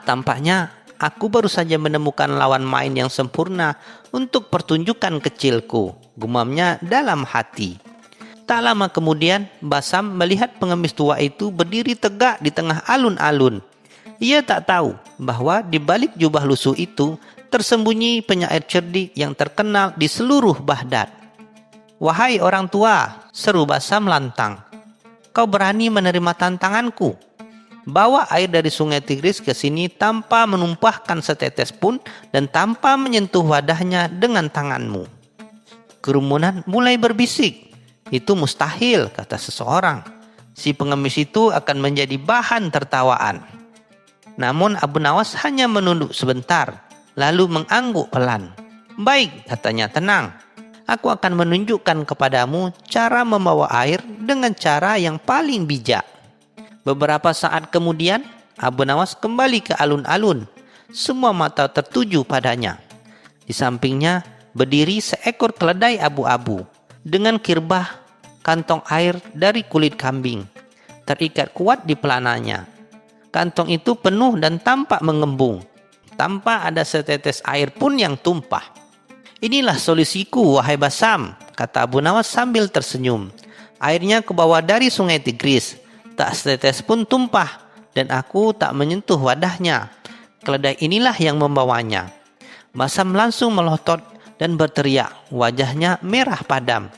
S2: Tampaknya aku baru saja menemukan lawan main yang sempurna untuk pertunjukan kecilku, gumamnya dalam hati. Tak lama kemudian, Basam melihat pengemis tua itu berdiri tegak di tengah alun-alun. Ia tak tahu bahwa di balik jubah lusuh itu tersembunyi penyair cerdik yang terkenal di seluruh Baghdad. "Wahai orang tua," seru Basam lantang, "kau berani menerima tantanganku? Bawa air dari sungai Tigris ke sini tanpa menumpahkan setetes pun dan tanpa menyentuh wadahnya dengan tanganmu." Kerumunan mulai berbisik. "Itu mustahil," kata seseorang. "Si pengemis itu akan menjadi bahan tertawaan." Namun Abu Nawas hanya menunduk sebentar, lalu mengangguk pelan. "Baik," katanya tenang. "Aku akan menunjukkan kepadamu cara membawa air dengan cara yang paling bijak." Beberapa saat kemudian, Abu Nawas kembali ke alun-alun. Semua mata tertuju padanya. Di sampingnya berdiri seekor keledai abu-abu dengan kirbah kantong air dari kulit kambing terikat kuat di pelananya. Kantong itu penuh dan tampak mengembung, tanpa ada setetes air pun yang tumpah. "Inilah solusiku, wahai Basam," kata Abu Nawas sambil tersenyum. "Airnya kubawa dari sungai Tigris, tak setetes pun tumpah, dan aku tak menyentuh wadahnya. Keledai inilah yang membawanya." Basam langsung melotot dan berteriak, wajahnya merah padam.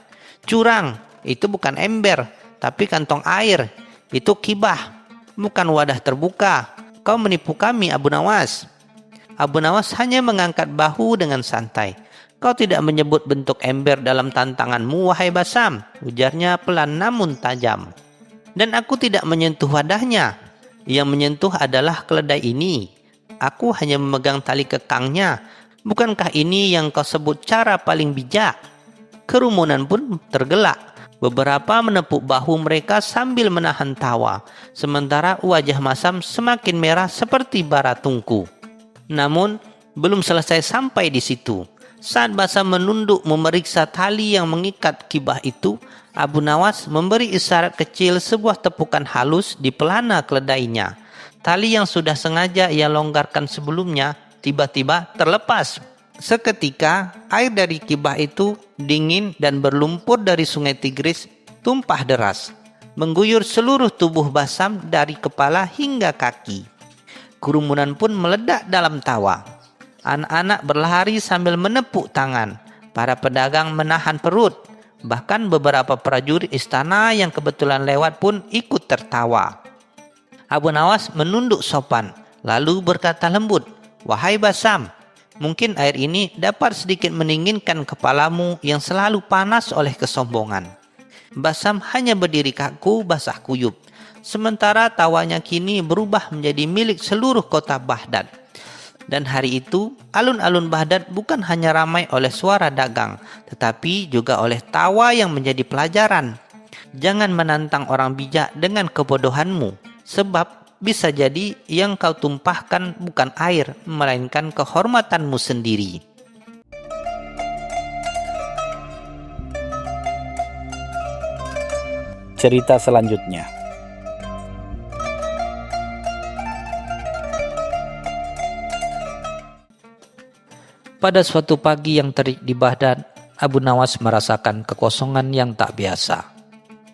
S2: "Curang, itu bukan ember, tapi kantong air. Itu kibah, bukan wadah terbuka. Kau menipu kami, Abu Nawas." Abu Nawas hanya mengangkat bahu dengan santai. "Kau tidak menyebut bentuk ember dalam tantanganmu, wahai Basam," ujarnya pelan namun tajam. "Dan aku tidak menyentuh wadahnya. Yang menyentuh adalah keledai ini. Aku hanya memegang tali kekangnya. Bukankah ini yang kau sebut cara paling bijak?" Kerumunan pun tergelak. Beberapa menepuk bahu mereka sambil menahan tawa, sementara wajah Basam semakin merah seperti bara tungku. Namun, belum selesai sampai di situ. Saat Basam menunduk memeriksa tali yang mengikat kibah itu, Abu Nawas memberi isyarat kecil sebuah tepukan halus di pelana keledainya. Tali yang sudah sengaja ia longgarkan sebelumnya tiba-tiba terlepas. Seketika, air dari kibah itu dingin dan berlumpur dari sungai Tigris tumpah deras, mengguyur seluruh tubuh Basam dari kepala hingga kaki. Kerumunan pun meledak dalam tawa. Anak-anak berlari sambil menepuk tangan. Para pedagang menahan perut. Bahkan beberapa prajurit istana yang kebetulan lewat pun ikut tertawa. Abu Nawas menunduk sopan, lalu berkata lembut, "Wahai Basam, mungkin air ini dapat sedikit mendinginkan kepalamu yang selalu panas oleh kesombongan." Basam hanya berdiri kaku basah kuyup. Sementara tawanya kini berubah menjadi milik seluruh kota Baghdad. Dan hari itu, alun-alun Baghdad bukan hanya ramai oleh suara dagang, tetapi juga oleh tawa yang menjadi pelajaran. Jangan menantang orang bijak dengan kebodohanmu, sebab bisa jadi yang kau tumpahkan bukan air, melainkan kehormatanmu sendiri.
S1: cerita selanjutnya.
S2: Pada suatu pagi yang terik di Baghdad, Abu Nawas merasakan kekosongan yang tak biasa.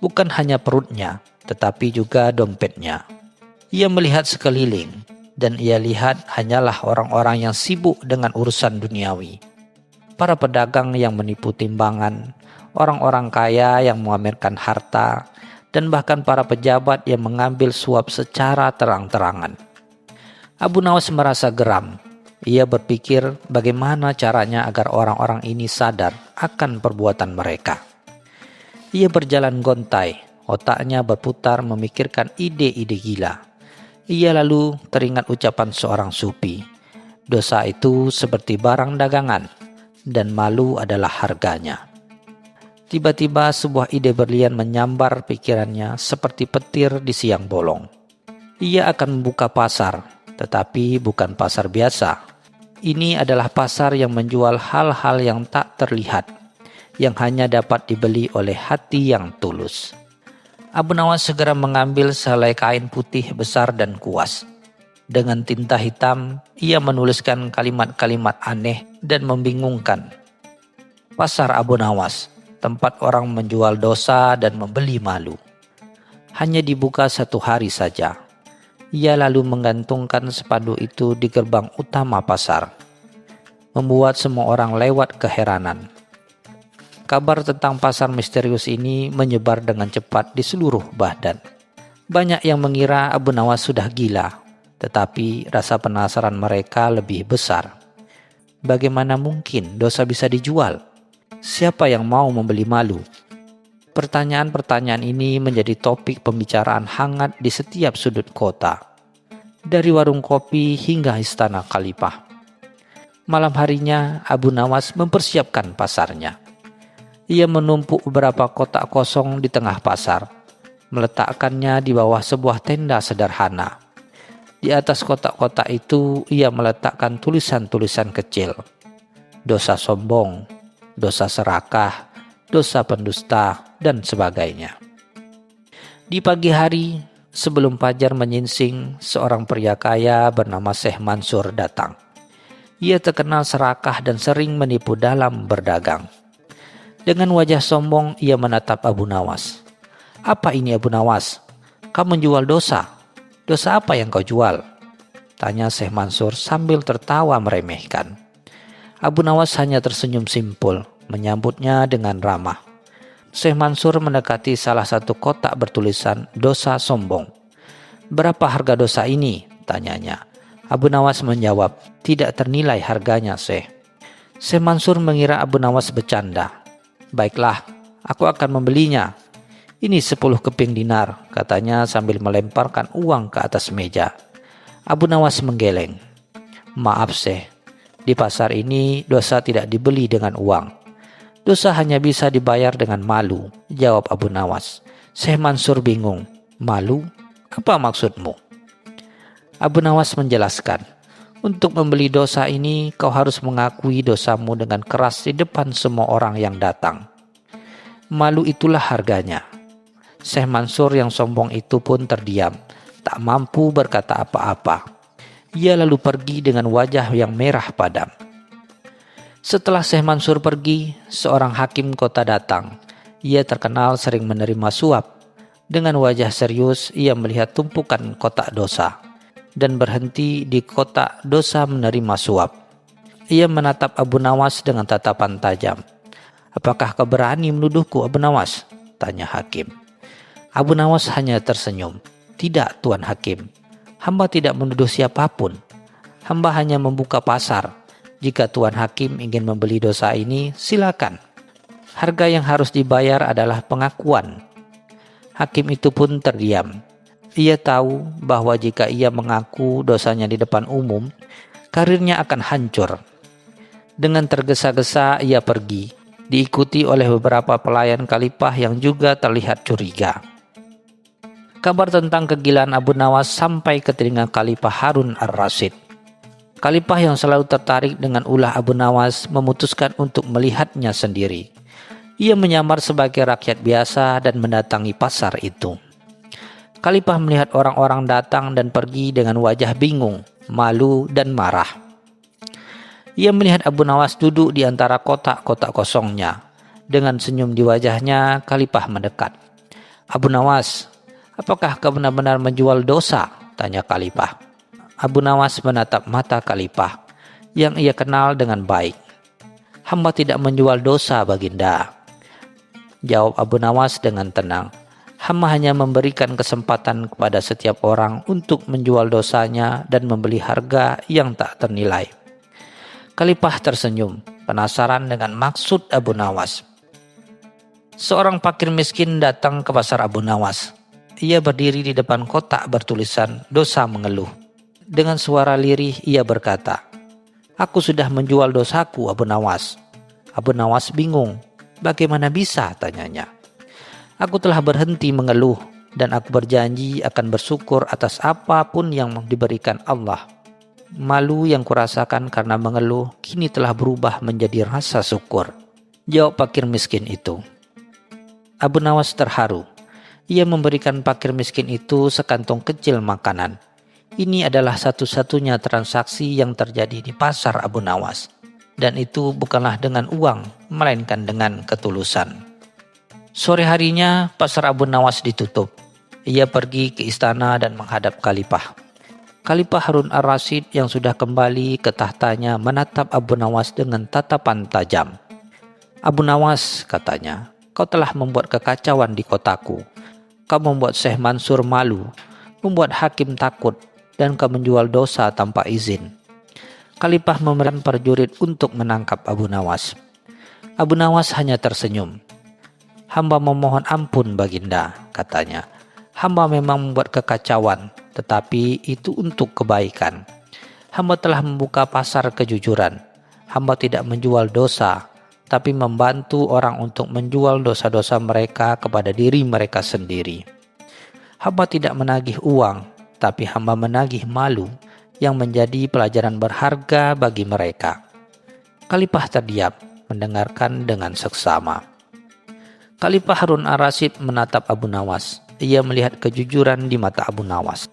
S2: Bukan hanya perutnya, tetapi juga dompetnya. Ia melihat sekeliling, dan ia lihat hanyalah orang-orang yang sibuk dengan urusan duniawi. Para pedagang yang menipu timbangan, orang-orang kaya yang mengamirkan harta, dan bahkan para pejabat yang mengambil suap secara terang-terangan. Abu Nawas merasa geram. Ia berpikir bagaimana caranya agar orang-orang ini sadar akan perbuatan mereka. Ia berjalan gontai, otaknya berputar memikirkan ide-ide gila. Ia lalu teringat ucapan seorang sufi, dosa itu seperti barang dagangan, dan malu adalah harganya. Tiba-tiba sebuah ide berlian menyambar pikirannya seperti petir di siang bolong. Ia akan membuka pasar, tetapi bukan pasar biasa. Ini adalah pasar yang menjual hal-hal yang tak terlihat, yang hanya dapat dibeli oleh hati yang tulus. Abu Nawas segera mengambil sehelai kain putih besar dan kuas. Dengan tinta hitam, ia menuliskan kalimat-kalimat aneh dan membingungkan. Pasar Abu Nawas, tempat orang menjual dosa dan membeli malu. Hanya dibuka 1 hari saja. Ia lalu menggantungkan spanduk itu di gerbang utama pasar, membuat semua orang lewat keheranan. Kabar tentang pasar misterius ini menyebar dengan cepat di seluruh Baghdad. Banyak yang mengira Abu Nawas sudah gila, tetapi rasa penasaran mereka lebih besar. Bagaimana mungkin dosa bisa dijual? Siapa yang mau membeli malu? Pertanyaan-pertanyaan ini menjadi topik pembicaraan hangat di setiap sudut kota, dari warung kopi hingga istana khalifah. Malam harinya, Abu Nawas mempersiapkan pasarnya. Ia menumpuk beberapa kotak kosong di tengah pasar, meletakkannya di bawah sebuah tenda sederhana. Di atas kotak-kotak itu, ia meletakkan tulisan-tulisan kecil. Dosa sombong, dosa serakah, dosa pendusta, dan sebagainya. Di pagi hari, sebelum fajar menyingsing, seorang pria kaya bernama Syekh Mansur datang. Ia terkenal serakah dan sering menipu dalam berdagang. Dengan wajah sombong, ia menatap Abu Nawas. "Apa ini Abu Nawas? Kau menjual dosa. Dosa apa yang kau jual?" tanya Syekh Mansur sambil tertawa meremehkan. Abu Nawas hanya tersenyum simpul, menyambutnya dengan ramah. Syekh Mansur mendekati salah satu kotak bertulisan dosa sombong. "Berapa harga dosa ini?" tanyanya. Abu Nawas menjawab, "Tidak ternilai harganya, Syekh." Syekh Mansur mengira Abu Nawas bercanda. "Baiklah, aku akan membelinya. Ini 10 keping dinar," katanya sambil melemparkan uang ke atas meja. Abu Nawas menggeleng. "Maaf, Syekh, di pasar ini dosa tidak dibeli dengan uang. Dosa hanya bisa dibayar dengan malu," jawab Abu Nawas. Syekh Mansur bingung. "Malu? Apa maksudmu?" Abu Nawas menjelaskan, "Untuk membeli dosa ini, kau harus mengakui dosamu dengan keras di depan semua orang yang datang. Malu itulah harganya." Syekh Mansur yang sombong itu pun terdiam, tak mampu berkata apa-apa. Ia lalu pergi dengan wajah yang merah padam. Setelah Syekh Mansur pergi, seorang hakim kota datang. Ia terkenal sering menerima suap. Dengan wajah serius, ia melihat tumpukan kotak dosa dan berhenti di kotak dosa menerima suap. Ia menatap Abu Nawas dengan tatapan tajam. "Apakah kau berani menuduhku, Abu Nawas?" tanya hakim. Abu Nawas hanya tersenyum. "Tidak, Tuan Hakim. Hamba tidak menuduh siapapun. Hamba hanya membuka pasar. Jika Tuan Hakim ingin membeli dosa ini, silakan. Harga yang harus dibayar adalah pengakuan." Hakim itu pun terdiam. Ia tahu bahwa jika ia mengaku dosanya di depan umum, karirnya akan hancur. Dengan tergesa-gesa ia pergi, diikuti oleh beberapa pelayan khalifah yang juga terlihat curiga. Kabar tentang kegilaan Abu Nawas sampai ke telinga Khalifah Harun ar-Rasyid. Khalifah yang selalu tertarik dengan ulah Abu Nawas memutuskan untuk melihatnya sendiri. Ia menyamar sebagai rakyat biasa dan mendatangi pasar itu. Khalifah melihat orang-orang datang dan pergi dengan wajah bingung, malu, dan marah. Ia melihat Abu Nawas duduk di antara kotak-kotak kosongnya. Dengan senyum di wajahnya, Khalifah mendekat. "Abu Nawas, apakah kau benar-benar menjual dosa?" tanya Khalifah. Abu Nawas menatap mata Khalifah yang ia kenal dengan baik. "Hamba tidak menjual dosa, Baginda," jawab Abu Nawas dengan tenang. "Hamba hanya memberikan kesempatan kepada setiap orang untuk menjual dosanya dan membeli harga yang tak ternilai." Khalifah tersenyum, penasaran dengan maksud Abu Nawas. Seorang fakir miskin datang ke pasar Abu Nawas. Ia berdiri di depan kotak bertulisan "Dosa Mengeluh". Dengan suara lirih ia berkata, "Aku sudah menjual dosaku, Abu Nawas." Abu Nawas bingung. "Bagaimana bisa?" tanyanya. "Aku telah berhenti mengeluh dan aku berjanji akan bersyukur atas apapun yang diberikan Allah. Malu yang kurasakan karena mengeluh kini telah berubah menjadi rasa syukur," jawab fakir miskin itu. Abu Nawas terharu. Ia memberikan fakir miskin itu sekantong kecil makanan. Ini adalah satu-satunya transaksi yang terjadi di pasar Abu Nawas. Dan itu bukanlah dengan uang, melainkan dengan ketulusan. Sore harinya, pasar Abu Nawas ditutup. Ia pergi ke istana dan menghadap Khalifah. Khalifah Harun ar-Rasyid yang sudah kembali ke tahtanya menatap Abu Nawas dengan tatapan tajam. "Abu Nawas," katanya, "kau telah membuat kekacauan di kotaku. Kau membuat Syekh Mansur malu, membuat hakim takut, dan kau menjual dosa tanpa izin." Khalifah memberikan prajurit untuk menangkap Abu Nawas. Abu Nawas hanya tersenyum. "Hamba memohon ampun, Baginda," katanya. "Hamba memang membuat kekacauan, tetapi itu untuk kebaikan. Hamba telah membuka pasar kejujuran. Hamba tidak menjual dosa, tapi membantu orang untuk menjual dosa-dosa mereka kepada diri mereka sendiri. Hamba tidak menagih uang, tapi hamba menagih malu yang menjadi pelajaran berharga bagi mereka." Khalifah terdiam, mendengarkan dengan seksama. Khalifah Harun ar-Rasyid menatap Abu Nawas. Ia melihat kejujuran di mata Abu Nawas.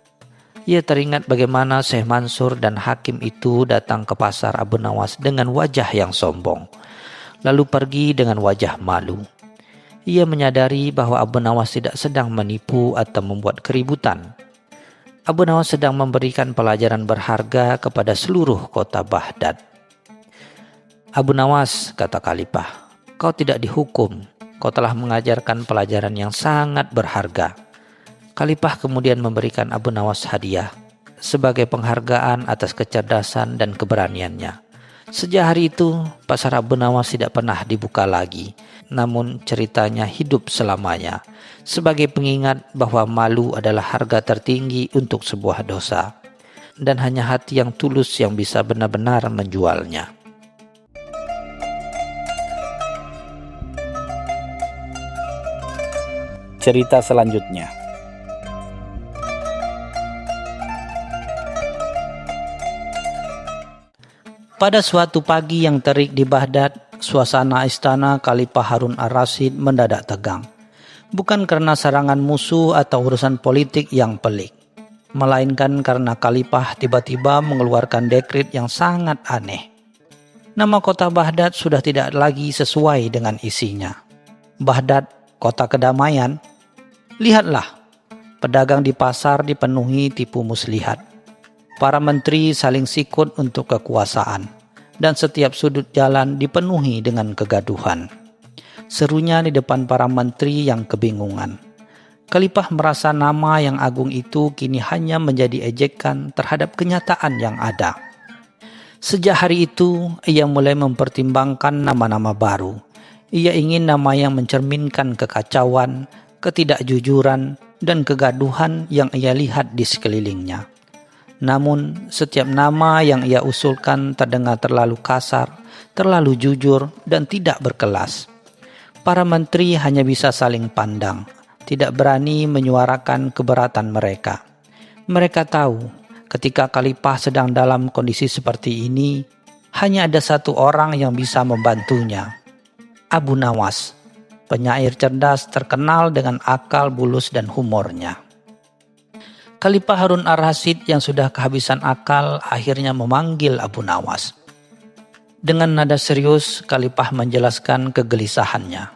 S2: Ia teringat bagaimana Syekh Mansur dan hakim itu datang ke pasar Abu Nawas dengan wajah yang sombong, lalu pergi dengan wajah malu. Ia menyadari bahwa Abu Nawas tidak sedang menipu atau membuat keributan. Abu Nawas sedang memberikan pelajaran berharga kepada seluruh kota Baghdad. "Abu Nawas," kata Khalifah, "kau tidak dihukum. Kau telah mengajarkan pelajaran yang sangat berharga." Khalifah kemudian memberikan Abu Nawas hadiah sebagai penghargaan atas kecerdasan dan keberaniannya. Sejak hari itu, pasar Abu Nawas tidak pernah dibuka lagi. Namun ceritanya hidup selamanya sebagai pengingat bahwa malu adalah harga tertinggi untuk sebuah dosa, dan hanya hati yang tulus yang bisa benar-benar menjualnya.
S1: Cerita selanjutnya.
S2: Pada suatu pagi yang terik di Baghdad, suasana istana Khalifah Harun ar-Rasyid mendadak tegang. Bukan karena serangan musuh atau urusan politik yang pelik, melainkan karena Khalifah tiba-tiba mengeluarkan dekret yang sangat aneh. Nama kota Baghdad sudah tidak lagi sesuai dengan isinya. Baghdad, kota kedamaian. Lihatlah, pedagang di pasar dipenuhi tipu muslihat. Para menteri saling sikut untuk kekuasaan, dan setiap sudut jalan dipenuhi dengan kegaduhan. Serunya di depan para menteri yang kebingungan. Khalifah merasa nama yang agung itu kini hanya menjadi ejekan terhadap kenyataan yang ada. Sejak hari itu, ia mulai mempertimbangkan nama-nama baru. Ia ingin nama yang mencerminkan kekacauan, ketidakjujuran, dan kegaduhan yang ia lihat di sekelilingnya. Namun, setiap nama yang ia usulkan terdengar terlalu kasar, terlalu jujur, dan tidak berkelas. Para menteri hanya bisa saling pandang, tidak berani menyuarakan keberatan mereka. Mereka tahu, ketika Khalifah sedang dalam kondisi seperti ini, hanya ada satu orang yang bisa membantunya, Abu Nawas, penyair cerdas terkenal dengan akal bulus dan humornya. Khalifah Harun ar-Rasyid yang sudah kehabisan akal akhirnya memanggil Abu Nawas. Dengan nada serius, Khalifah menjelaskan kegelisahannya.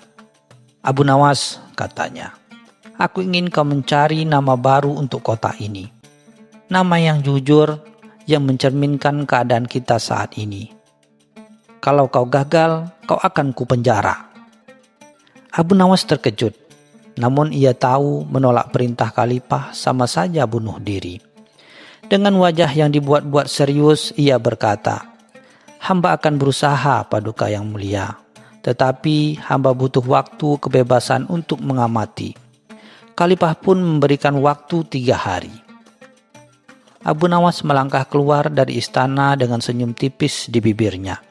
S2: "Abu Nawas," katanya, "aku ingin kau mencari nama baru untuk kota ini. Nama yang jujur, yang mencerminkan keadaan kita saat ini. Kalau kau gagal, kau akan kupenjara." Abu Nawas terkejut, namun ia tahu menolak perintah Khalifah sama saja bunuh diri. Dengan wajah yang dibuat-buat serius, ia berkata, "Hamba akan berusaha, Paduka yang mulia. Tetapi hamba butuh waktu kebebasan untuk mengamati." Khalifah pun memberikan waktu 3 hari. Abu Nawas melangkah keluar dari istana dengan senyum tipis di bibirnya.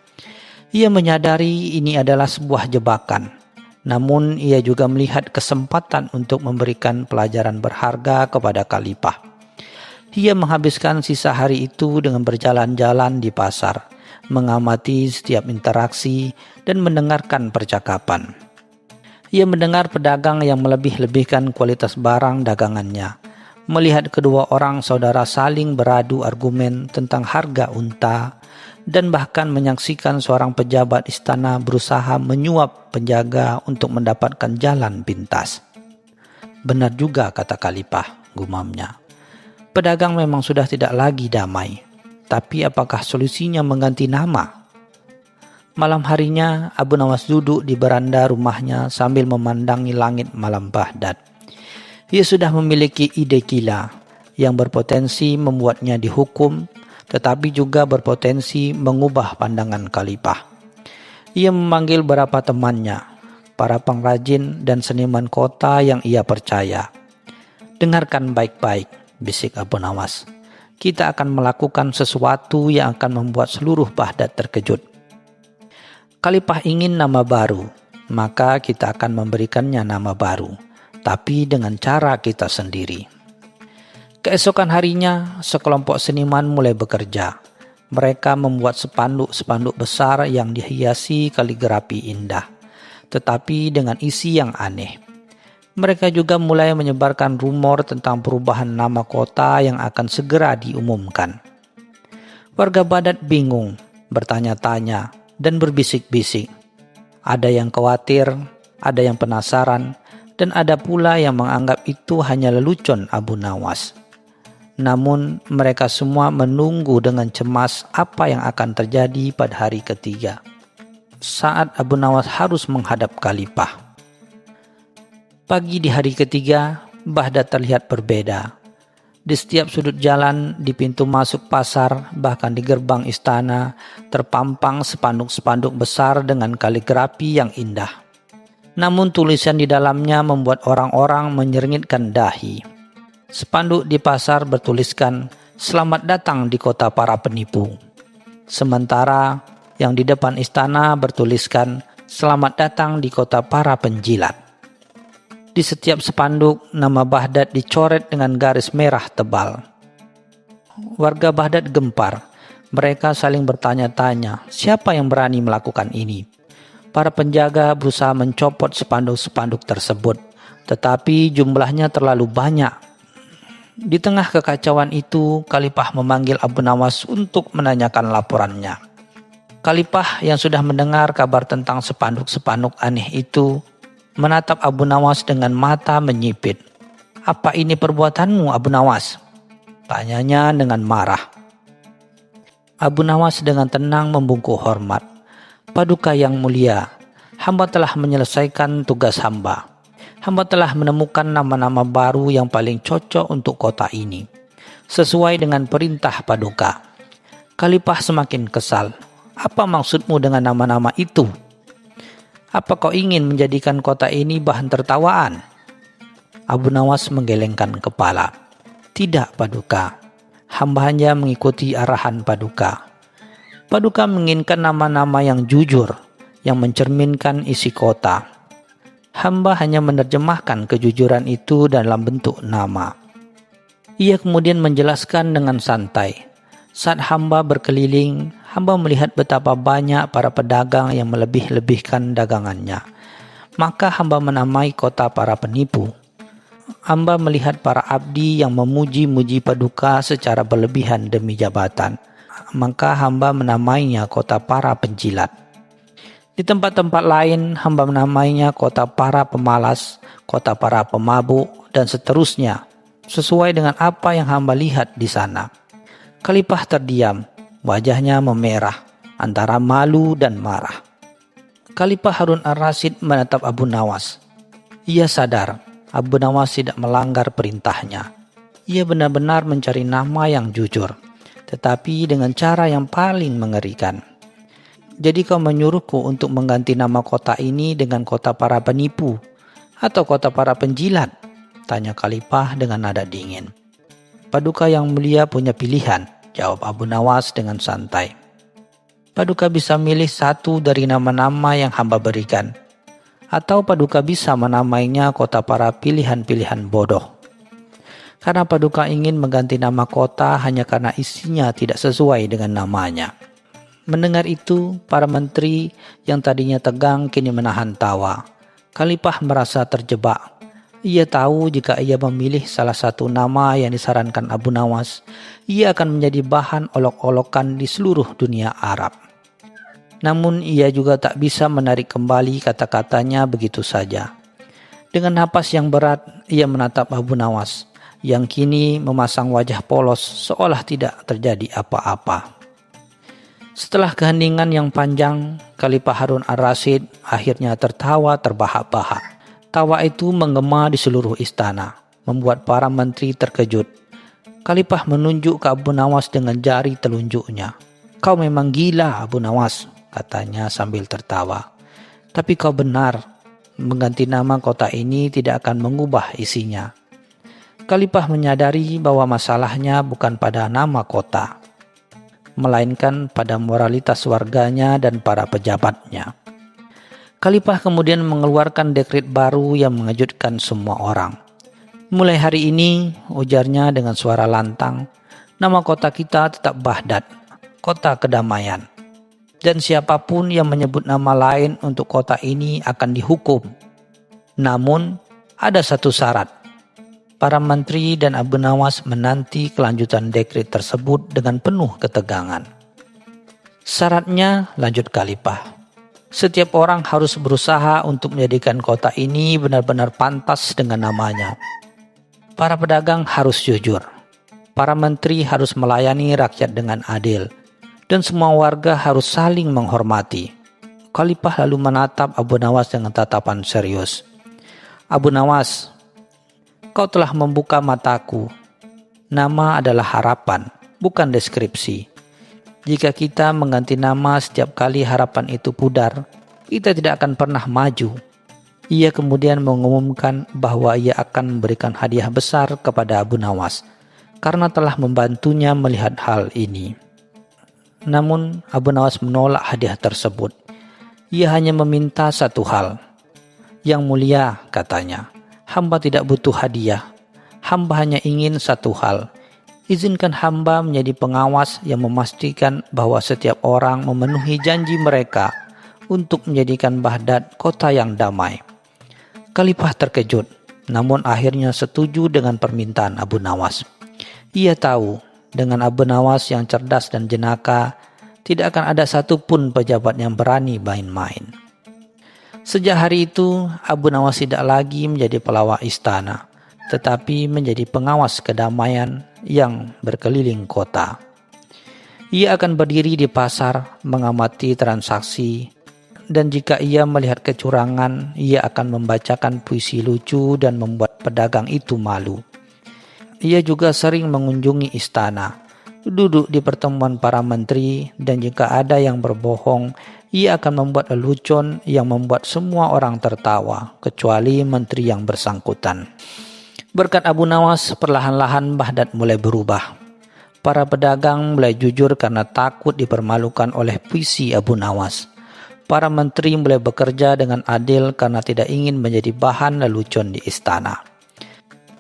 S2: Ia menyadari ini adalah sebuah jebakan. Namun ia juga melihat kesempatan untuk memberikan pelajaran berharga kepada Khalifah. Ia menghabiskan sisa hari itu dengan berjalan-jalan di pasar, mengamati setiap interaksi dan mendengarkan percakapan. Ia mendengar pedagang yang melebih-lebihkan kualitas barang dagangannya, melihat kedua orang saudara saling beradu argumen tentang harga unta, dan bahkan menyaksikan seorang pejabat istana berusaha menyuap penjaga untuk mendapatkan jalan pintas. "Benar juga," kata Khalifah, gumamnya. "Pedagang memang sudah tidak lagi damai. Tapi apakah solusinya mengganti nama?" Malam harinya, Abu Nawas duduk di beranda rumahnya sambil memandangi langit malam Baghdad. Ia sudah memiliki ide gila yang berpotensi membuatnya dihukum, tetapi juga berpotensi mengubah pandangan Khalifah. Ia memanggil beberapa temannya, para pengrajin dan seniman kota yang ia percaya. "Dengarkan baik-baik," bisik Abu Nawas. "Kita akan melakukan sesuatu yang akan membuat seluruh Baghdad terkejut. Khalifah ingin nama baru, maka kita akan memberikannya nama baru, tapi dengan cara kita sendiri." Keesokan harinya, sekelompok seniman mulai bekerja. Mereka membuat spanduk-spanduk besar yang dihiasi kaligrafi indah, tetapi dengan isi yang aneh. Mereka juga mulai menyebarkan rumor tentang perubahan nama kota yang akan segera diumumkan. Warga Baghdad bingung, bertanya-tanya, dan berbisik-bisik. Ada yang khawatir, ada yang penasaran, dan ada pula yang menganggap itu hanya lelucon Abu Nawas. Namun mereka semua menunggu dengan cemas apa yang akan terjadi pada hari ketiga, saat Abu Nawas harus menghadap Khalifah. Pagi di hari ketiga, Baghdad terlihat berbeda. Di setiap sudut jalan, di pintu masuk pasar, bahkan di gerbang istana, terpampang spanduk-spanduk besar dengan kaligrafi yang indah. Namun tulisan di dalamnya membuat orang-orang menyeringitkan dahi. Spanduk di pasar bertuliskan, "Selamat datang di kota para penipu." Sementara yang di depan istana bertuliskan, "Selamat datang di kota para penjilat." Di setiap spanduk, nama Baghdad dicoret dengan garis merah tebal. Warga Baghdad gempar. Mereka saling bertanya-tanya, siapa yang berani melakukan ini? Para penjaga berusaha mencopot spanduk-spanduk tersebut, tetapi jumlahnya terlalu banyak. Di tengah kekacauan itu, Khalifah memanggil Abu Nawas untuk menanyakan laporannya. Khalifah yang sudah mendengar kabar tentang spanduk-spanduk aneh itu, menatap Abu Nawas dengan mata menyipit. "Apa ini perbuatanmu, Abu Nawas?" tanyanya dengan marah. Abu Nawas dengan tenang membungkuk hormat. "Paduka yang mulia, hamba telah menyelesaikan tugas hamba. Hamba telah menemukan nama-nama baru yang paling cocok untuk kota ini, sesuai dengan perintah Paduka." Khalifah semakin kesal. "Apa maksudmu dengan nama-nama itu? Apa kau ingin menjadikan kota ini bahan tertawaan?" Abu Nawas menggelengkan kepala. "Tidak, Paduka. Hamba hanya mengikuti arahan Paduka. Paduka menginginkan nama-nama yang jujur, yang mencerminkan isi kota. Hamba hanya menerjemahkan kejujuran itu dalam bentuk nama." Ia kemudian menjelaskan dengan santai. "Saat hamba berkeliling, hamba melihat betapa banyak para pedagang yang melebih-lebihkan dagangannya. Maka hamba menamai kota para penipu. Hamba melihat para abdi yang memuji-muji paduka secara berlebihan demi jabatan. Maka hamba menamainya kota para penjilat. Di tempat-tempat lain hamba menamainya kota para pemalas, kota para pemabuk, dan seterusnya, sesuai dengan apa yang hamba lihat di sana. Khalifah terdiam, wajahnya memerah, antara malu dan marah. Khalifah Harun ar-Rasyid menatap Abu Nawas. Ia sadar Abu Nawas tidak melanggar perintahnya. Ia benar-benar mencari nama yang jujur, tetapi dengan cara yang paling mengerikan. Jadi kau menyuruhku untuk mengganti nama kota ini dengan kota para penipu atau kota para penjilat? Tanya Khalifah dengan nada dingin. Paduka yang mulia punya pilihan, jawab Abu Nawas dengan santai. Paduka bisa milih satu dari nama-nama yang hamba berikan, atau Paduka bisa menamainya kota para pilihan-pilihan bodoh. Karena Paduka ingin mengganti nama kota hanya karena isinya tidak sesuai dengan namanya. Mendengar itu, para menteri yang tadinya tegang kini menahan tawa. Khalifah merasa terjebak. Ia tahu jika ia memilih salah satu nama yang disarankan Abu Nawas, ia akan menjadi bahan olok-olokan di seluruh dunia Arab. Namun ia juga tak bisa menarik kembali kata-katanya begitu saja. Dengan napas yang berat, ia menatap Abu Nawas, yang kini memasang wajah polos seolah tidak terjadi apa-apa. Setelah keheningan yang panjang, Khalifah Harun ar-Rasyid akhirnya tertawa terbahak-bahak. Tawa itu menggema di seluruh istana, membuat para menteri terkejut. Khalifah menunjuk ke Abu Nawas dengan jari telunjuknya. Kau memang gila, Abu Nawas, katanya sambil tertawa. Tapi kau benar, mengganti nama kota ini tidak akan mengubah isinya. Khalifah menyadari bahwa masalahnya bukan pada nama kota, melainkan pada moralitas warganya dan para pejabatnya. Khalifah kemudian mengeluarkan dekret baru yang mengejutkan semua orang. Mulai hari ini, ujarnya dengan suara lantang, nama kota kita tetap Baghdad, kota kedamaian. Dan siapapun yang menyebut nama lain untuk kota ini akan dihukum. Namun, ada satu syarat. Para menteri dan Abu Nawas menanti kelanjutan dekret tersebut dengan penuh ketegangan. Syaratnya, lanjut Khalifah, setiap orang harus berusaha untuk menjadikan kota ini benar-benar pantas dengan namanya. Para pedagang harus jujur. Para menteri harus melayani rakyat dengan adil. Dan semua warga harus saling menghormati. Khalifah lalu menatap Abu Nawas dengan tatapan serius. Abu Nawas, kau telah membuka mataku. Nama adalah harapan, bukan deskripsi. Jika kita mengganti nama setiap kali harapan itu pudar, kita tidak akan pernah maju. Ia kemudian mengumumkan bahwa ia akan memberikan hadiah besar kepada Abu Nawas karena telah membantunya melihat hal ini. Namun Abu Nawas menolak hadiah tersebut. Ia hanya meminta satu hal. Yang mulia, katanya, hamba tidak butuh hadiah. Hamba hanya ingin satu hal. Izinkan hamba menjadi pengawas yang memastikan bahwa setiap orang memenuhi janji mereka untuk menjadikan Baghdad kota yang damai. Khalifah terkejut, namun akhirnya setuju dengan permintaan Abu Nawas. Ia tahu, dengan Abu Nawas yang cerdas dan jenaka, tidak akan ada satupun pejabat yang berani main-main. Sejak hari itu, Abu Nawas tidak lagi menjadi pelawak istana, tetapi menjadi pengawas kedamaian yang berkeliling kota. Ia akan berdiri di pasar, mengamati transaksi, dan jika ia melihat kecurangan, ia akan membacakan puisi lucu dan membuat pedagang itu malu. Ia juga sering mengunjungi istana, duduk di pertemuan para menteri, dan jika ada yang berbohong, ia akan membuat lelucon yang membuat semua orang tertawa, kecuali menteri yang bersangkutan. Berkat Abu Nawas, perlahan-lahan Baghdad mulai berubah. Para pedagang mulai jujur karena takut dipermalukan oleh puisi Abu Nawas. Para menteri mulai bekerja dengan adil karena tidak ingin menjadi bahan lelucon di istana.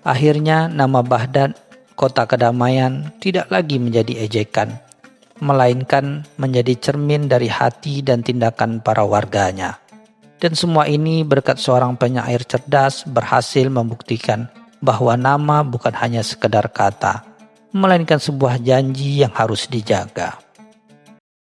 S2: Akhirnya nama Baghdad, kota kedamaian, tidak lagi menjadi ejekan, melainkan menjadi cermin dari hati dan tindakan para warganya. Dan semua ini berkat seorang penyair cerdas berhasil membuktikan bahwa nama bukan hanya sekedar kata, melainkan sebuah janji yang harus dijaga.